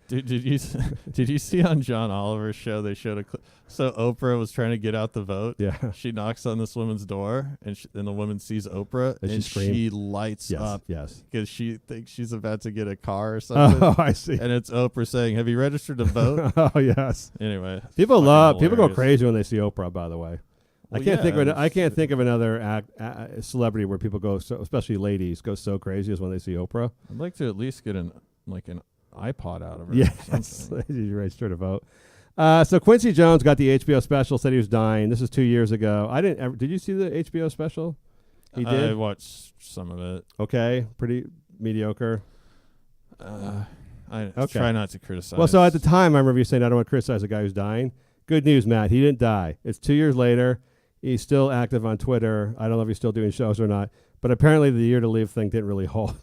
Did you see on John Oliver's show they showed a clip? So Oprah was trying to get out the vote. Yeah. She knocks on this woman's door, and the woman sees Oprah, and she lights up. Yes. Because she thinks she's about to get a car or something. Oh, I see. And it's Oprah saying, "Have you registered to vote?" Oh, yes. Anyway, people go crazy when they see Oprah. By the way, well, I can't think of another celebrity where people go so, especially ladies, go so crazy as when they see Oprah. I'd like to at least get an iPod out of her. Yes, you register to vote. So Quincy Jones got the HBO special. Said he was dying. This is 2 years ago. I didn't ever. Did you see the HBO special? He did. I watched some of it. Okay, pretty mediocre. I try not to criticize. Well, so at the time, I remember you saying, "I don't want to criticize a guy who's dying." Good news, Matt. He didn't die. It's 2 years later. He's still active on Twitter. I don't know if he's still doing shows or not. But apparently the year to live thing didn't really hold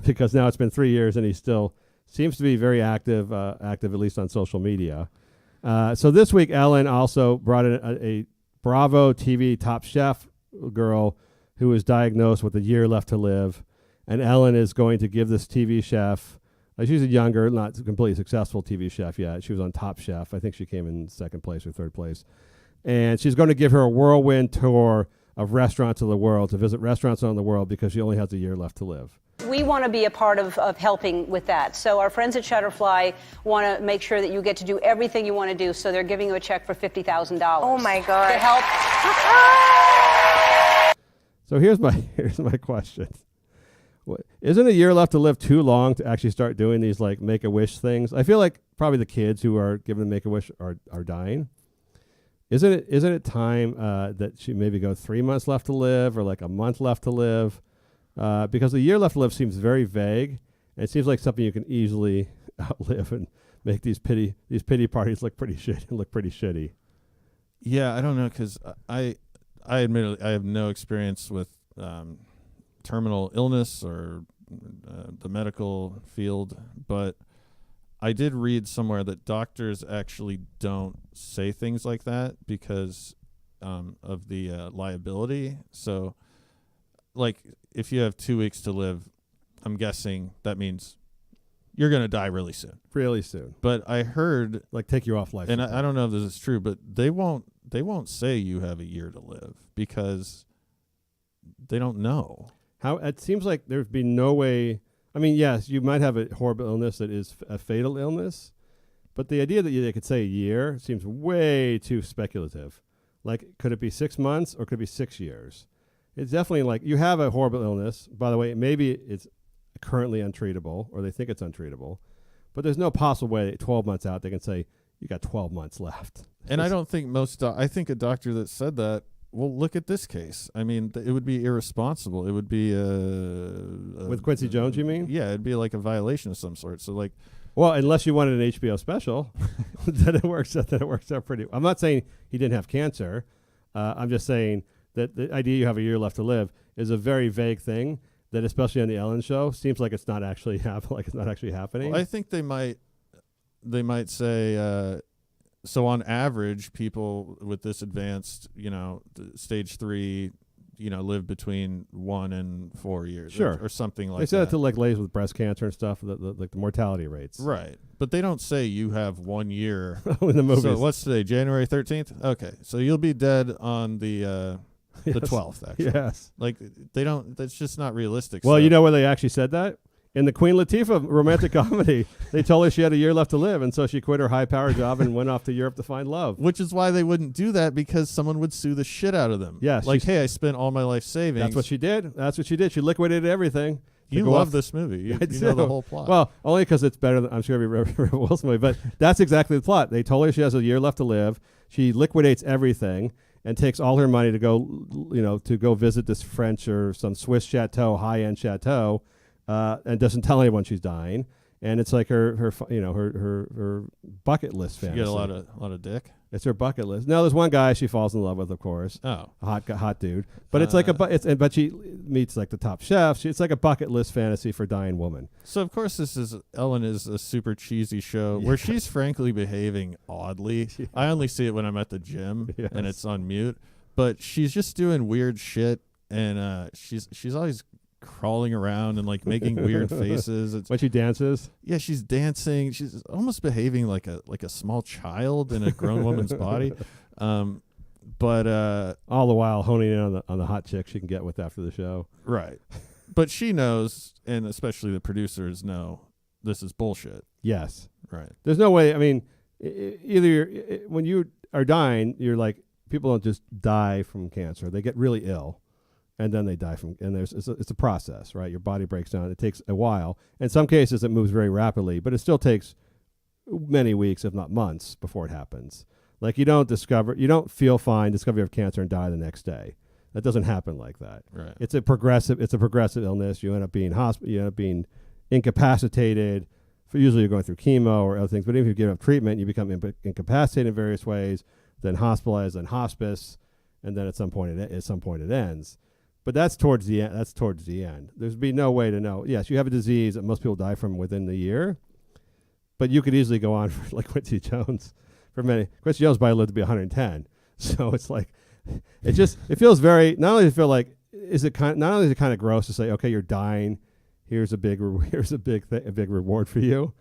because now it's been 3 years and he still seems to be very active at least on social media. So this week, Ellen also brought in a Bravo TV Top Chef girl who was diagnosed with a year left to live. And Ellen is going to give this TV chef, she's a younger, not completely successful TV chef yet. She was on Top Chef. I think she came in second place or third place. And she's going to give her a whirlwind tour of restaurants of the world, to visit restaurants around the world because she only has a year left to live. We want to be a part of helping with that. So our friends at Shutterfly want to make sure that you get to do everything you want to do. So they're giving you a check for $50,000. Oh my God. To help. So here's my question. Isn't a year left to live too long to actually start doing these like Make-A-Wish things? I feel like probably the kids who are given the Make-A-Wish are dying. Isn't it time that she maybe go 3 months left to live or like a month left to live? Because a year left to live seems very vague, and it seems like something you can easily outlive and make these pity parties look pretty shitty. Yeah, I don't know, because I admittedly I have no experience with terminal illness or the medical field, but I did read somewhere that doctors actually don't say things like that because of the liability. So, like, if you have 2 weeks to live, I'm guessing that means you're going to die really soon. Really soon. But I heard, like, take you off life. And I don't know if this is true, but they won't say you have a year to live because they don't know. How it seems like there'd be no way. I mean, yes, you might have a horrible illness that is a fatal illness, but the idea that they could say a year seems way too speculative. Like, could it be 6 months or could it be 6 years? It's definitely like you have a horrible illness. By the way, maybe it's currently untreatable or they think it's untreatable, but there's no possible way that 12 months out they can say you got 12 months left. And I don't think I think a doctor that said that, well, look at this case. I mean, it would be irresponsible. It would be with Quincy Jones, you mean? Yeah, it'd be like a violation of some sort. So, like, well, unless you wanted an HBO special, then it works out pretty. I'm not saying he didn't have cancer. I'm just saying that the idea you have a year left to live is a very vague thing. That, especially on the Ellen Show, seems like it's not actually happening. Well, I think they might say. So on average, people with this advanced, stage 3, live between 1 and 4 years, sure, or something like that. They said it to like ladies with breast cancer and stuff, like the mortality rates, right? But they don't say you have 1 year in the movies. So what's today? January 13th. Okay, so you'll be dead on the The Yes. 12th, actually. Yes. Like, they don't, that's just not realistic. Well, so. you know where they actually said that? In the Queen Latifah romantic comedy, they told her she had a year left to live, and so she quit her high-powered job and went off to Europe to find love. Which is why they wouldn't do that, because someone would sue the shit out of them. Yes, Like, hey, I spent all my life savings. That's what she did. That's what she did. She liquidated everything. to You go love off- this movie. You, I you know the do. whole plot. Well, only because it's better than, I'm sure, every Rebel Wilson movie. But that's exactly the plot. They told her she has a year left to live. She liquidates everything and takes all her money to go visit this French or some Swiss chateau, high-end chateau, and doesn't tell anyone she's dying. And it's like her bucket list she fantasy. get a lot of dick. It's her bucket list. Now, there's one guy she falls in love with, of course. Oh. A hot dude. But it's like but she meets like the top chef. It's like a bucket list fantasy for dying woman. So of course Ellen is a super cheesy show where she's frankly behaving oddly. I only see it when I'm at the gym and it's on mute. But she's just doing weird shit, and she's always crawling around and like making weird faces. When she dances? Yeah, she's dancing. She's almost behaving like a small child in a grown woman's body. But all the while honing in on the hot chick she can get with after the show. Right. But she knows, and especially the producers know, this is bullshit. Yes. Right. There's no way. I mean, either when you are dying, you're like, people don't just die from cancer. They get really ill, and then they die from. And it's a process, right? Your body breaks down. It takes a while. In some cases, it moves very rapidly, but it still takes many weeks, if not months, before it happens. Like you don't feel fine, discover you have cancer, and die the next day. That doesn't happen like that. Right. It's a progressive illness. You end up being You end up being incapacitated. Usually, you're going through chemo or other things. But even if you give up treatment, you become incapacitated in various ways. Then hospitalized, then hospice, and then at some point it ends. But that's towards the end. That's towards the end. There's be no way to know. Yes, you have a disease that most people die from within the year, but you could easily go on for like Quincy Jones. For many, Quincy Jones probably lived to be 110. So it's like, it feels very. Not only does it feel like, not only is it kind of gross to say, okay, you're dying. Here's a big reward for you,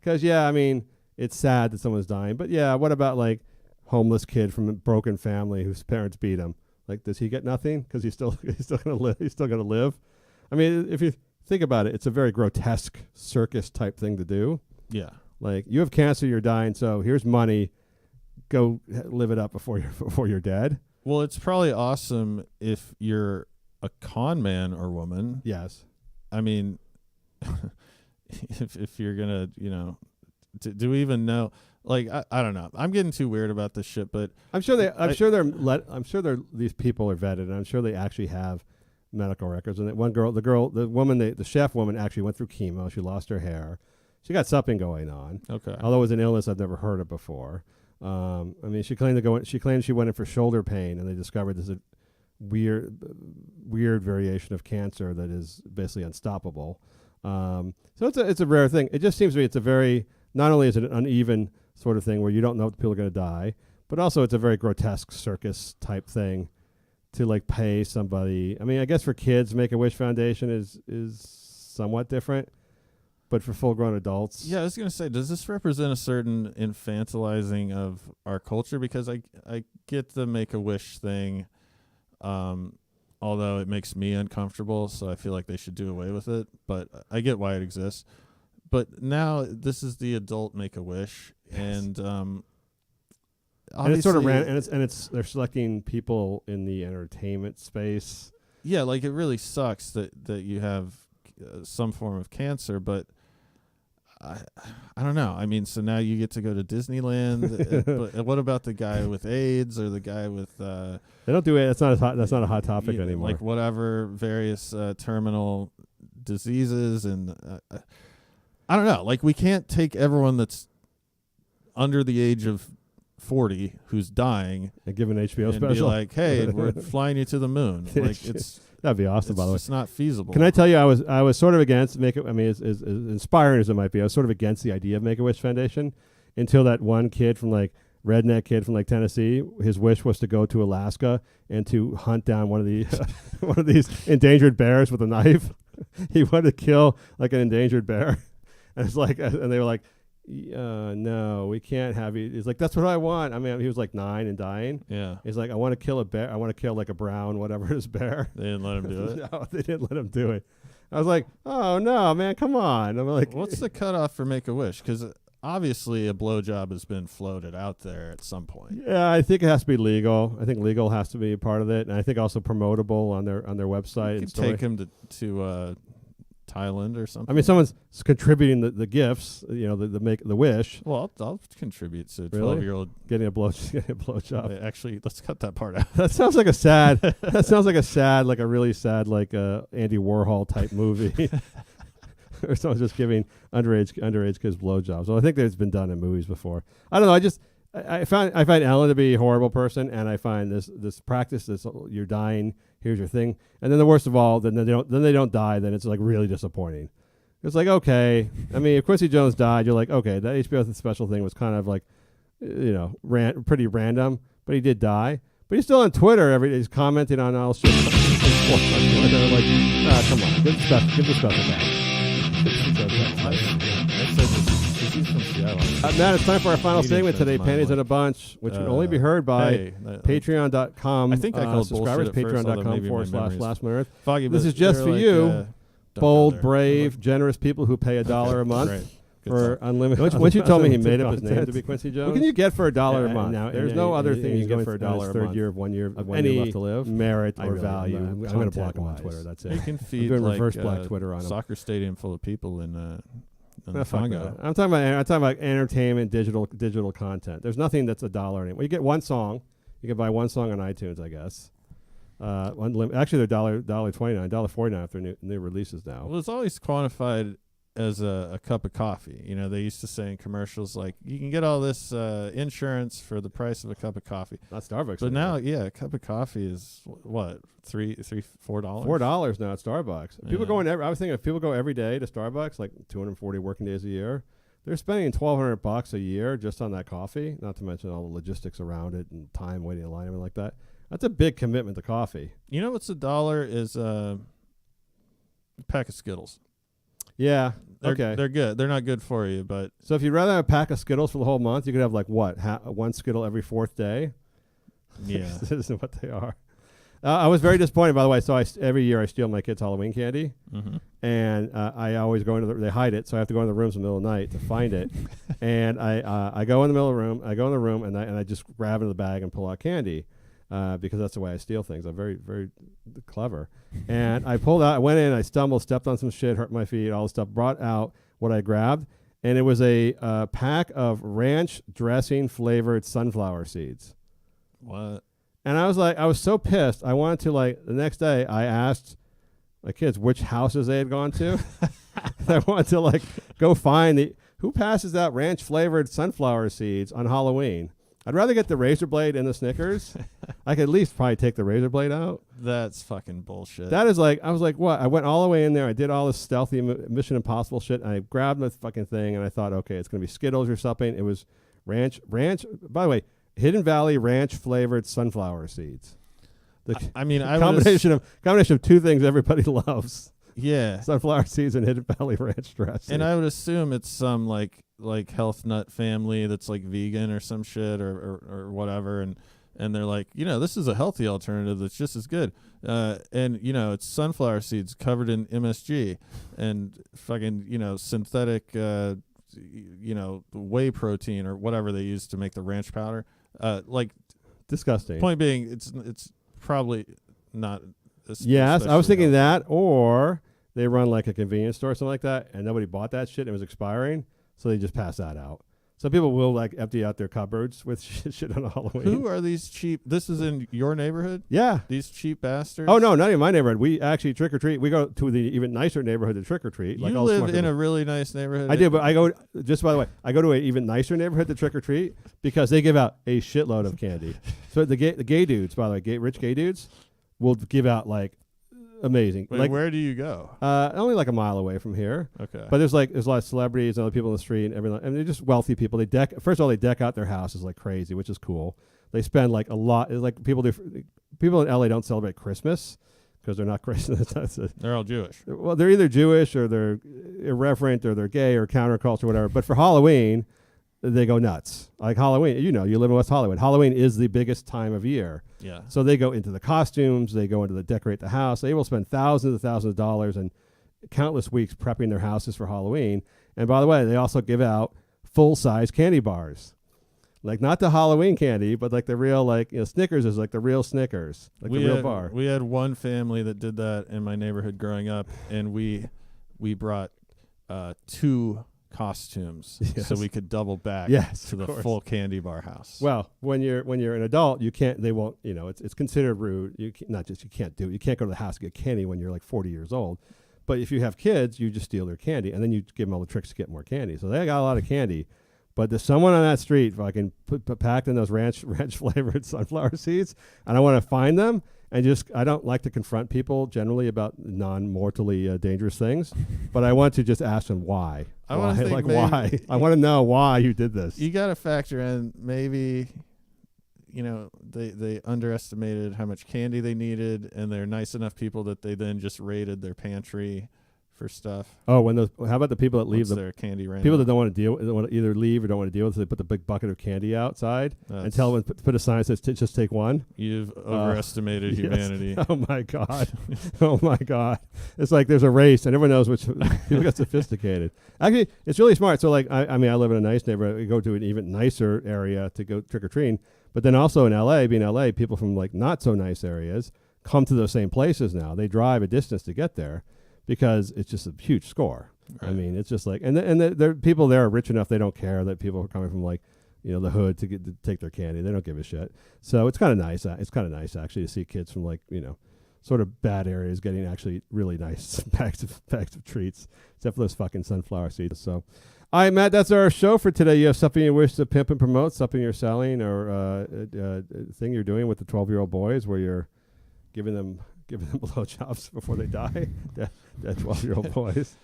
because I mean, it's sad that someone's dying. But what about like homeless kid from a broken family whose parents beat him? Like, does he get nothing because he's still gonna live? He's still gonna live. I mean, if you think about it, it's a very grotesque circus type thing to do. Yeah. Like, you have cancer, you're dying, so here's money. Go live it up before you're dead. Well, it's probably awesome if you're a con man or woman. Yes. I mean, if you're gonna, do we even know? Like, I don't know. I'm getting too weird about this shit, but I'm sure these people are vetted, and I'm sure they actually have medical records. And that the chef woman actually went through chemo. She lost her hair. She got something going on. Okay. Although it was an illness I've never heard of before. I mean, she claimed she went in for shoulder pain, and they discovered this weird variation of cancer that is basically unstoppable. So it's a rare thing. It just seems to me it's a very, not only is it an uneven sort of thing where you don't know if people are going to die, but also it's a very grotesque circus type thing to like pay somebody. I mean, I guess for kids, Make-A-Wish Foundation is somewhat different, but for full-grown adults. Yeah, I was going to say, does this represent a certain infantilizing of our culture? Because I get the Make-A-Wish thing, although it makes me uncomfortable, so I feel like they should do away with it. But I get why it exists. But now this is the adult Make-A-Wish, and it's sort of they're selecting people in the entertainment space. Yeah, like it really sucks that you have some form of cancer, but I don't know. I mean, so now you get to go to Disneyland, but what about the guy with AIDS or the guy with? They don't do it. That's not a hot topic anymore. Like whatever various terminal diseases, and I don't know. Like, we can't take everyone that's under the age of 40 who's dying and give an HBO and special. Be like, hey, we're flying you to the moon. Like, that'd be awesome. By the way, it's not feasible. Can I tell you, I was sort of against I mean, as inspiring as it might be, I was sort of against the idea of Make-A-Wish Foundation until that one kid from like redneck kid from like Tennessee. His wish was to go to Alaska and to hunt down one of these endangered bears with a knife. He wanted to kill like an endangered bear. And it's like, and they were like, no, we can't have you. He's like, that's what I want. I mean, he was like 9 and dying. Yeah. He's like, I want to kill a bear. I want to kill like a brown, whatever it is, bear. They didn't let him do it? No, they didn't let him do it. I was like, oh, no, man, come on. I'm like, what's the cutoff for Make-A-Wish? Because obviously a blowjob has been floated out there at some point. Yeah, I think it has to be legal. I think legal has to be a part of it. And I think also promotable on their website. You and could take him to Thailand or something. I mean, someone's contributing the gifts, you know, the wish. Well, I'll contribute to a Really? 12-year-old Getting a blowjob. Actually, let's cut that part out. That sounds like a sad. That sounds like a sad, like a really sad, like Andy Warhol type movie, or someone's just giving underage kids blowjobs. So I think that it's been done in movies before. I don't know. I find Ellen to be a horrible person, and I find this practice, this you're dying, here's your thing, and then the worst of all, then they don't die. Then it's like really disappointing. It's like, okay, I mean, if Quincy Jones died, you're like, okay, that HBO special thing was kind of like, you know, pretty random, but he did die. But he's still on Twitter every day. He's commenting on all shit. Like, come on, give the special back. Matt, it's time for our final segment today, Panties in a Bunch, which can only be heard by patreon.com. I think I called subscribers, patreon.com/last-minute-earth. Foggy, this is just for you, bold, brave, generous people who pay $1 a month. For unlimited. Once you told me he made up his name to be Quincy Jones. What can you get for $1 a month? Now, there's no other thing you get for $1 a month. Third year of 1 year of any left to live, merit or value. I'm going to block him on Twitter. That's it. You can feed doing like reverse black Twitter on him. Soccer stadium full of people in the Congo. I'm talking about entertainment, digital content. There's nothing that's $1 anymore. You get one song. You can buy one song on iTunes, I guess. Actually, they're $1.29, $1.49 after new releases now. Well, it's always quantified as a cup of coffee. You know, they used to say in commercials, like, you can get all this insurance for the price of a cup of coffee. Not Starbucks. But now, a cup of coffee is what, $4? $4 now at Starbucks. People going I was thinking if people go every day to Starbucks, like 240 working days a year, they're spending $1,200 a year just on that coffee. Not to mention all the logistics around it and time waiting in line and like that. That's a big commitment to coffee. You know what's $1 is a pack of Skittles. Yeah. They're good. They're not good for you, but so if you'd rather have a pack of Skittles for the whole month, you could have like what, one Skittle every fourth day. Yeah, this isn't what they are. I was very disappointed, by the way. So every year I steal my kids' Halloween candy, and I always go into they hide it, so I have to go in the rooms in the middle of the night to find it. And I go in the middle of the room. I go in the room and I just grab into the bag and pull out candy. Because that's the way I steal things. I'm very, very clever. And I pulled out, I went in, I stumbled, stepped on some shit, hurt my feet, all this stuff, brought out what I grabbed, and it was a pack of ranch dressing flavored sunflower seeds. What? And I was so pissed. I wanted to, the next day, I asked my kids which houses they had gone to. I wanted to, go find who passes out ranch flavored sunflower seeds on Halloween. I'd rather get the razor blade and the Snickers. I could at least probably take the razor blade out. That's fucking bullshit. That is I was like, what? I went all the way in there. I did all this stealthy Mission Impossible shit. And I grabbed the fucking thing and I thought, okay, it's going to be Skittles or something. It was ranch. By the way, Hidden Valley ranch flavored sunflower seeds. Combination of two things everybody loves. Yeah. Sunflower seeds and Hidden Valley ranch dressing. And I would assume it's some like health nut family that's like vegan or some shit or whatever, and they're like, this is a healthy alternative that's just as good, and it's sunflower seeds covered in MSG and fucking synthetic whey protein or whatever they use to make the ranch powder, disgusting. Point being, it's probably not. Yes, I was thinking that, or they run like a convenience store or something like that, and nobody bought that shit and it was expiring. So they just pass that out. Some people will empty out their cupboards with shit on Halloween. Who are these cheap? This is in your neighborhood? Yeah. These cheap bastards? Oh, no, not in my neighborhood. We actually trick or treat. We go to the even nicer neighborhood to trick or treat. You live in a really nice neighborhood? I do, but I go, just by the way, I go to an even nicer neighborhood to trick or treat because they give out a shitload of candy. So the gay dudes, by the way, rich gay dudes will give out amazing. Wait, where do you go? Only a mile away from here. Okay. But there's a lot of celebrities and other people in the street and everything. And they're just wealthy people. First of all, they deck out their houses like crazy, which is cool. They spend a lot. It's like people in LA don't celebrate Christmas because they're not crazy. They're all Jewish. Well, they're either Jewish or they're irreverent or they're gay or counterculture or whatever. But for Halloween, they go nuts. Like Halloween, you live in West Hollywood. Halloween is the biggest time of year. Yeah. So they go into the costumes, they go into the decorate the house. They will spend thousands of dollars and countless weeks prepping their houses for Halloween. And by the way, they also give out full-size candy bars. Like not the Halloween candy, but like the real, like, Snickers is like the real Snickers, like the real bar. We had one family that did that in my neighborhood growing up, and we brought 2 costumes so we could double back to the full candy bar house. Well, when you're an adult, you can't. They won't. It's considered rude. You can't do it. You can't go to the house and get candy when you're like 40 years old. But if you have kids, you just steal their candy, and then you give them all the tricks to get more candy. So they got a lot of candy. But there's someone on that street fucking packed in those ranch flavored sunflower seeds, and I want to find them. And I don't like to confront people generally about non-mortally dangerous things, but I want to just ask them why. Why? I want to know why you did this. You got to factor in maybe, they underestimated how much candy they needed, and they're nice enough people that they then just raided their pantry for stuff. Oh, how about the people that leave their candy ran people out? that don't want to either leave or don't want to deal with it, they put the big bucket of candy outside and tell them put a sign that says just take one. You've overestimated humanity. Oh my god. Oh my god. It's like there's a race and everyone knows which people get sophisticated. Actually, it's really smart. So like I live in a nice neighborhood. We go to an even nicer area to go trick or treating. But then also in LA, being LA, people from like not so nice areas come to those same places now. They drive a distance to get there, because it's just a huge score. Right. I mean, it's just like, and the people there are rich enough, they don't care that people are coming from like, the hood to take their candy. They don't give a shit. So it's kind of nice. It's kind of nice actually to see kids from like, sort of bad areas getting actually really nice bags of treats, except for those fucking sunflower seeds. So, all right, Matt, that's our show for today. You have something you wish to pimp and promote, something you're selling, or thing you're doing with the 12-year-old boys where you're giving them blowjobs before they die. That 12-year-old boys.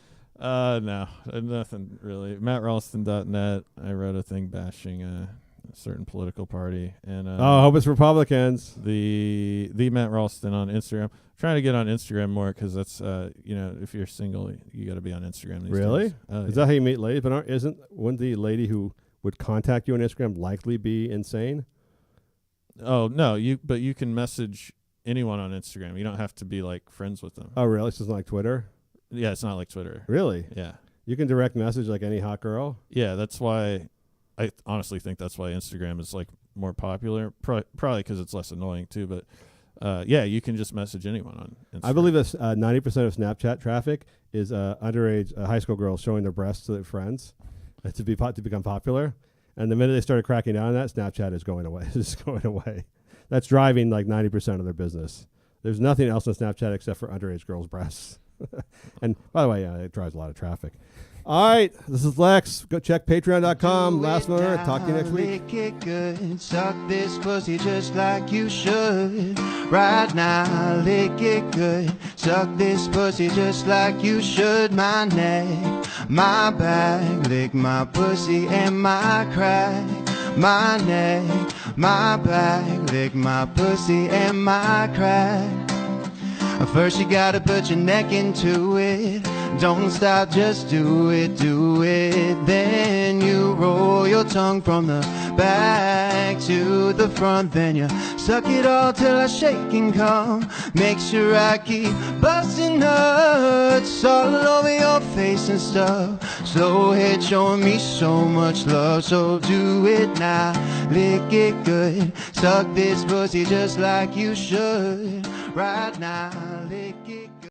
No, nothing really. MattRalston.net. I wrote a thing bashing a certain political party, and I hope it's Republicans. The Matt Ralston on Instagram. I'm trying to get on Instagram more because that's if you're single, you got to be on Instagram these days. Really? Is that how you meet ladies? But wouldn't the lady who would contact you on Instagram likely be insane? Oh no, but you can message anyone on Instagram. You don't have to be like friends with them. Oh, really? So it's not like Twitter? Yeah, it's not like Twitter. Really? Yeah. You can direct message like any hot girl? Yeah, that's why I honestly think that's why Instagram is like more popular. Probably because it's less annoying too. But yeah, you can just message anyone on Instagram. I believe that 90% of Snapchat traffic is underage high school girls showing their breasts to their friends to become popular. And the minute they started cracking down on that, Snapchat is going away. It's going away. That's driving like 90% of their business. There's nothing else on Snapchat except for underage girls' breasts. And by the way, it drives a lot of traffic. All right, this is Lex. Go check patreon.com. Last one. Talk to you next week. Lick it good. Suck this pussy just like you should. Right now, lick it good. Suck this pussy just like you should. My neck, my back, lick my pussy and my crack. My neck, my back, lick my pussy and my crack. First you gotta put your neck into it. Don't stop, just do it, do it. Then you roll your tongue from the back to the front. Then you suck it all till I shake and come. Make sure I keep busting nuts all over your face and stuff. Slow head showing me so much love. So do it now, lick it good. Suck this pussy just like you should. Right now, lick it good.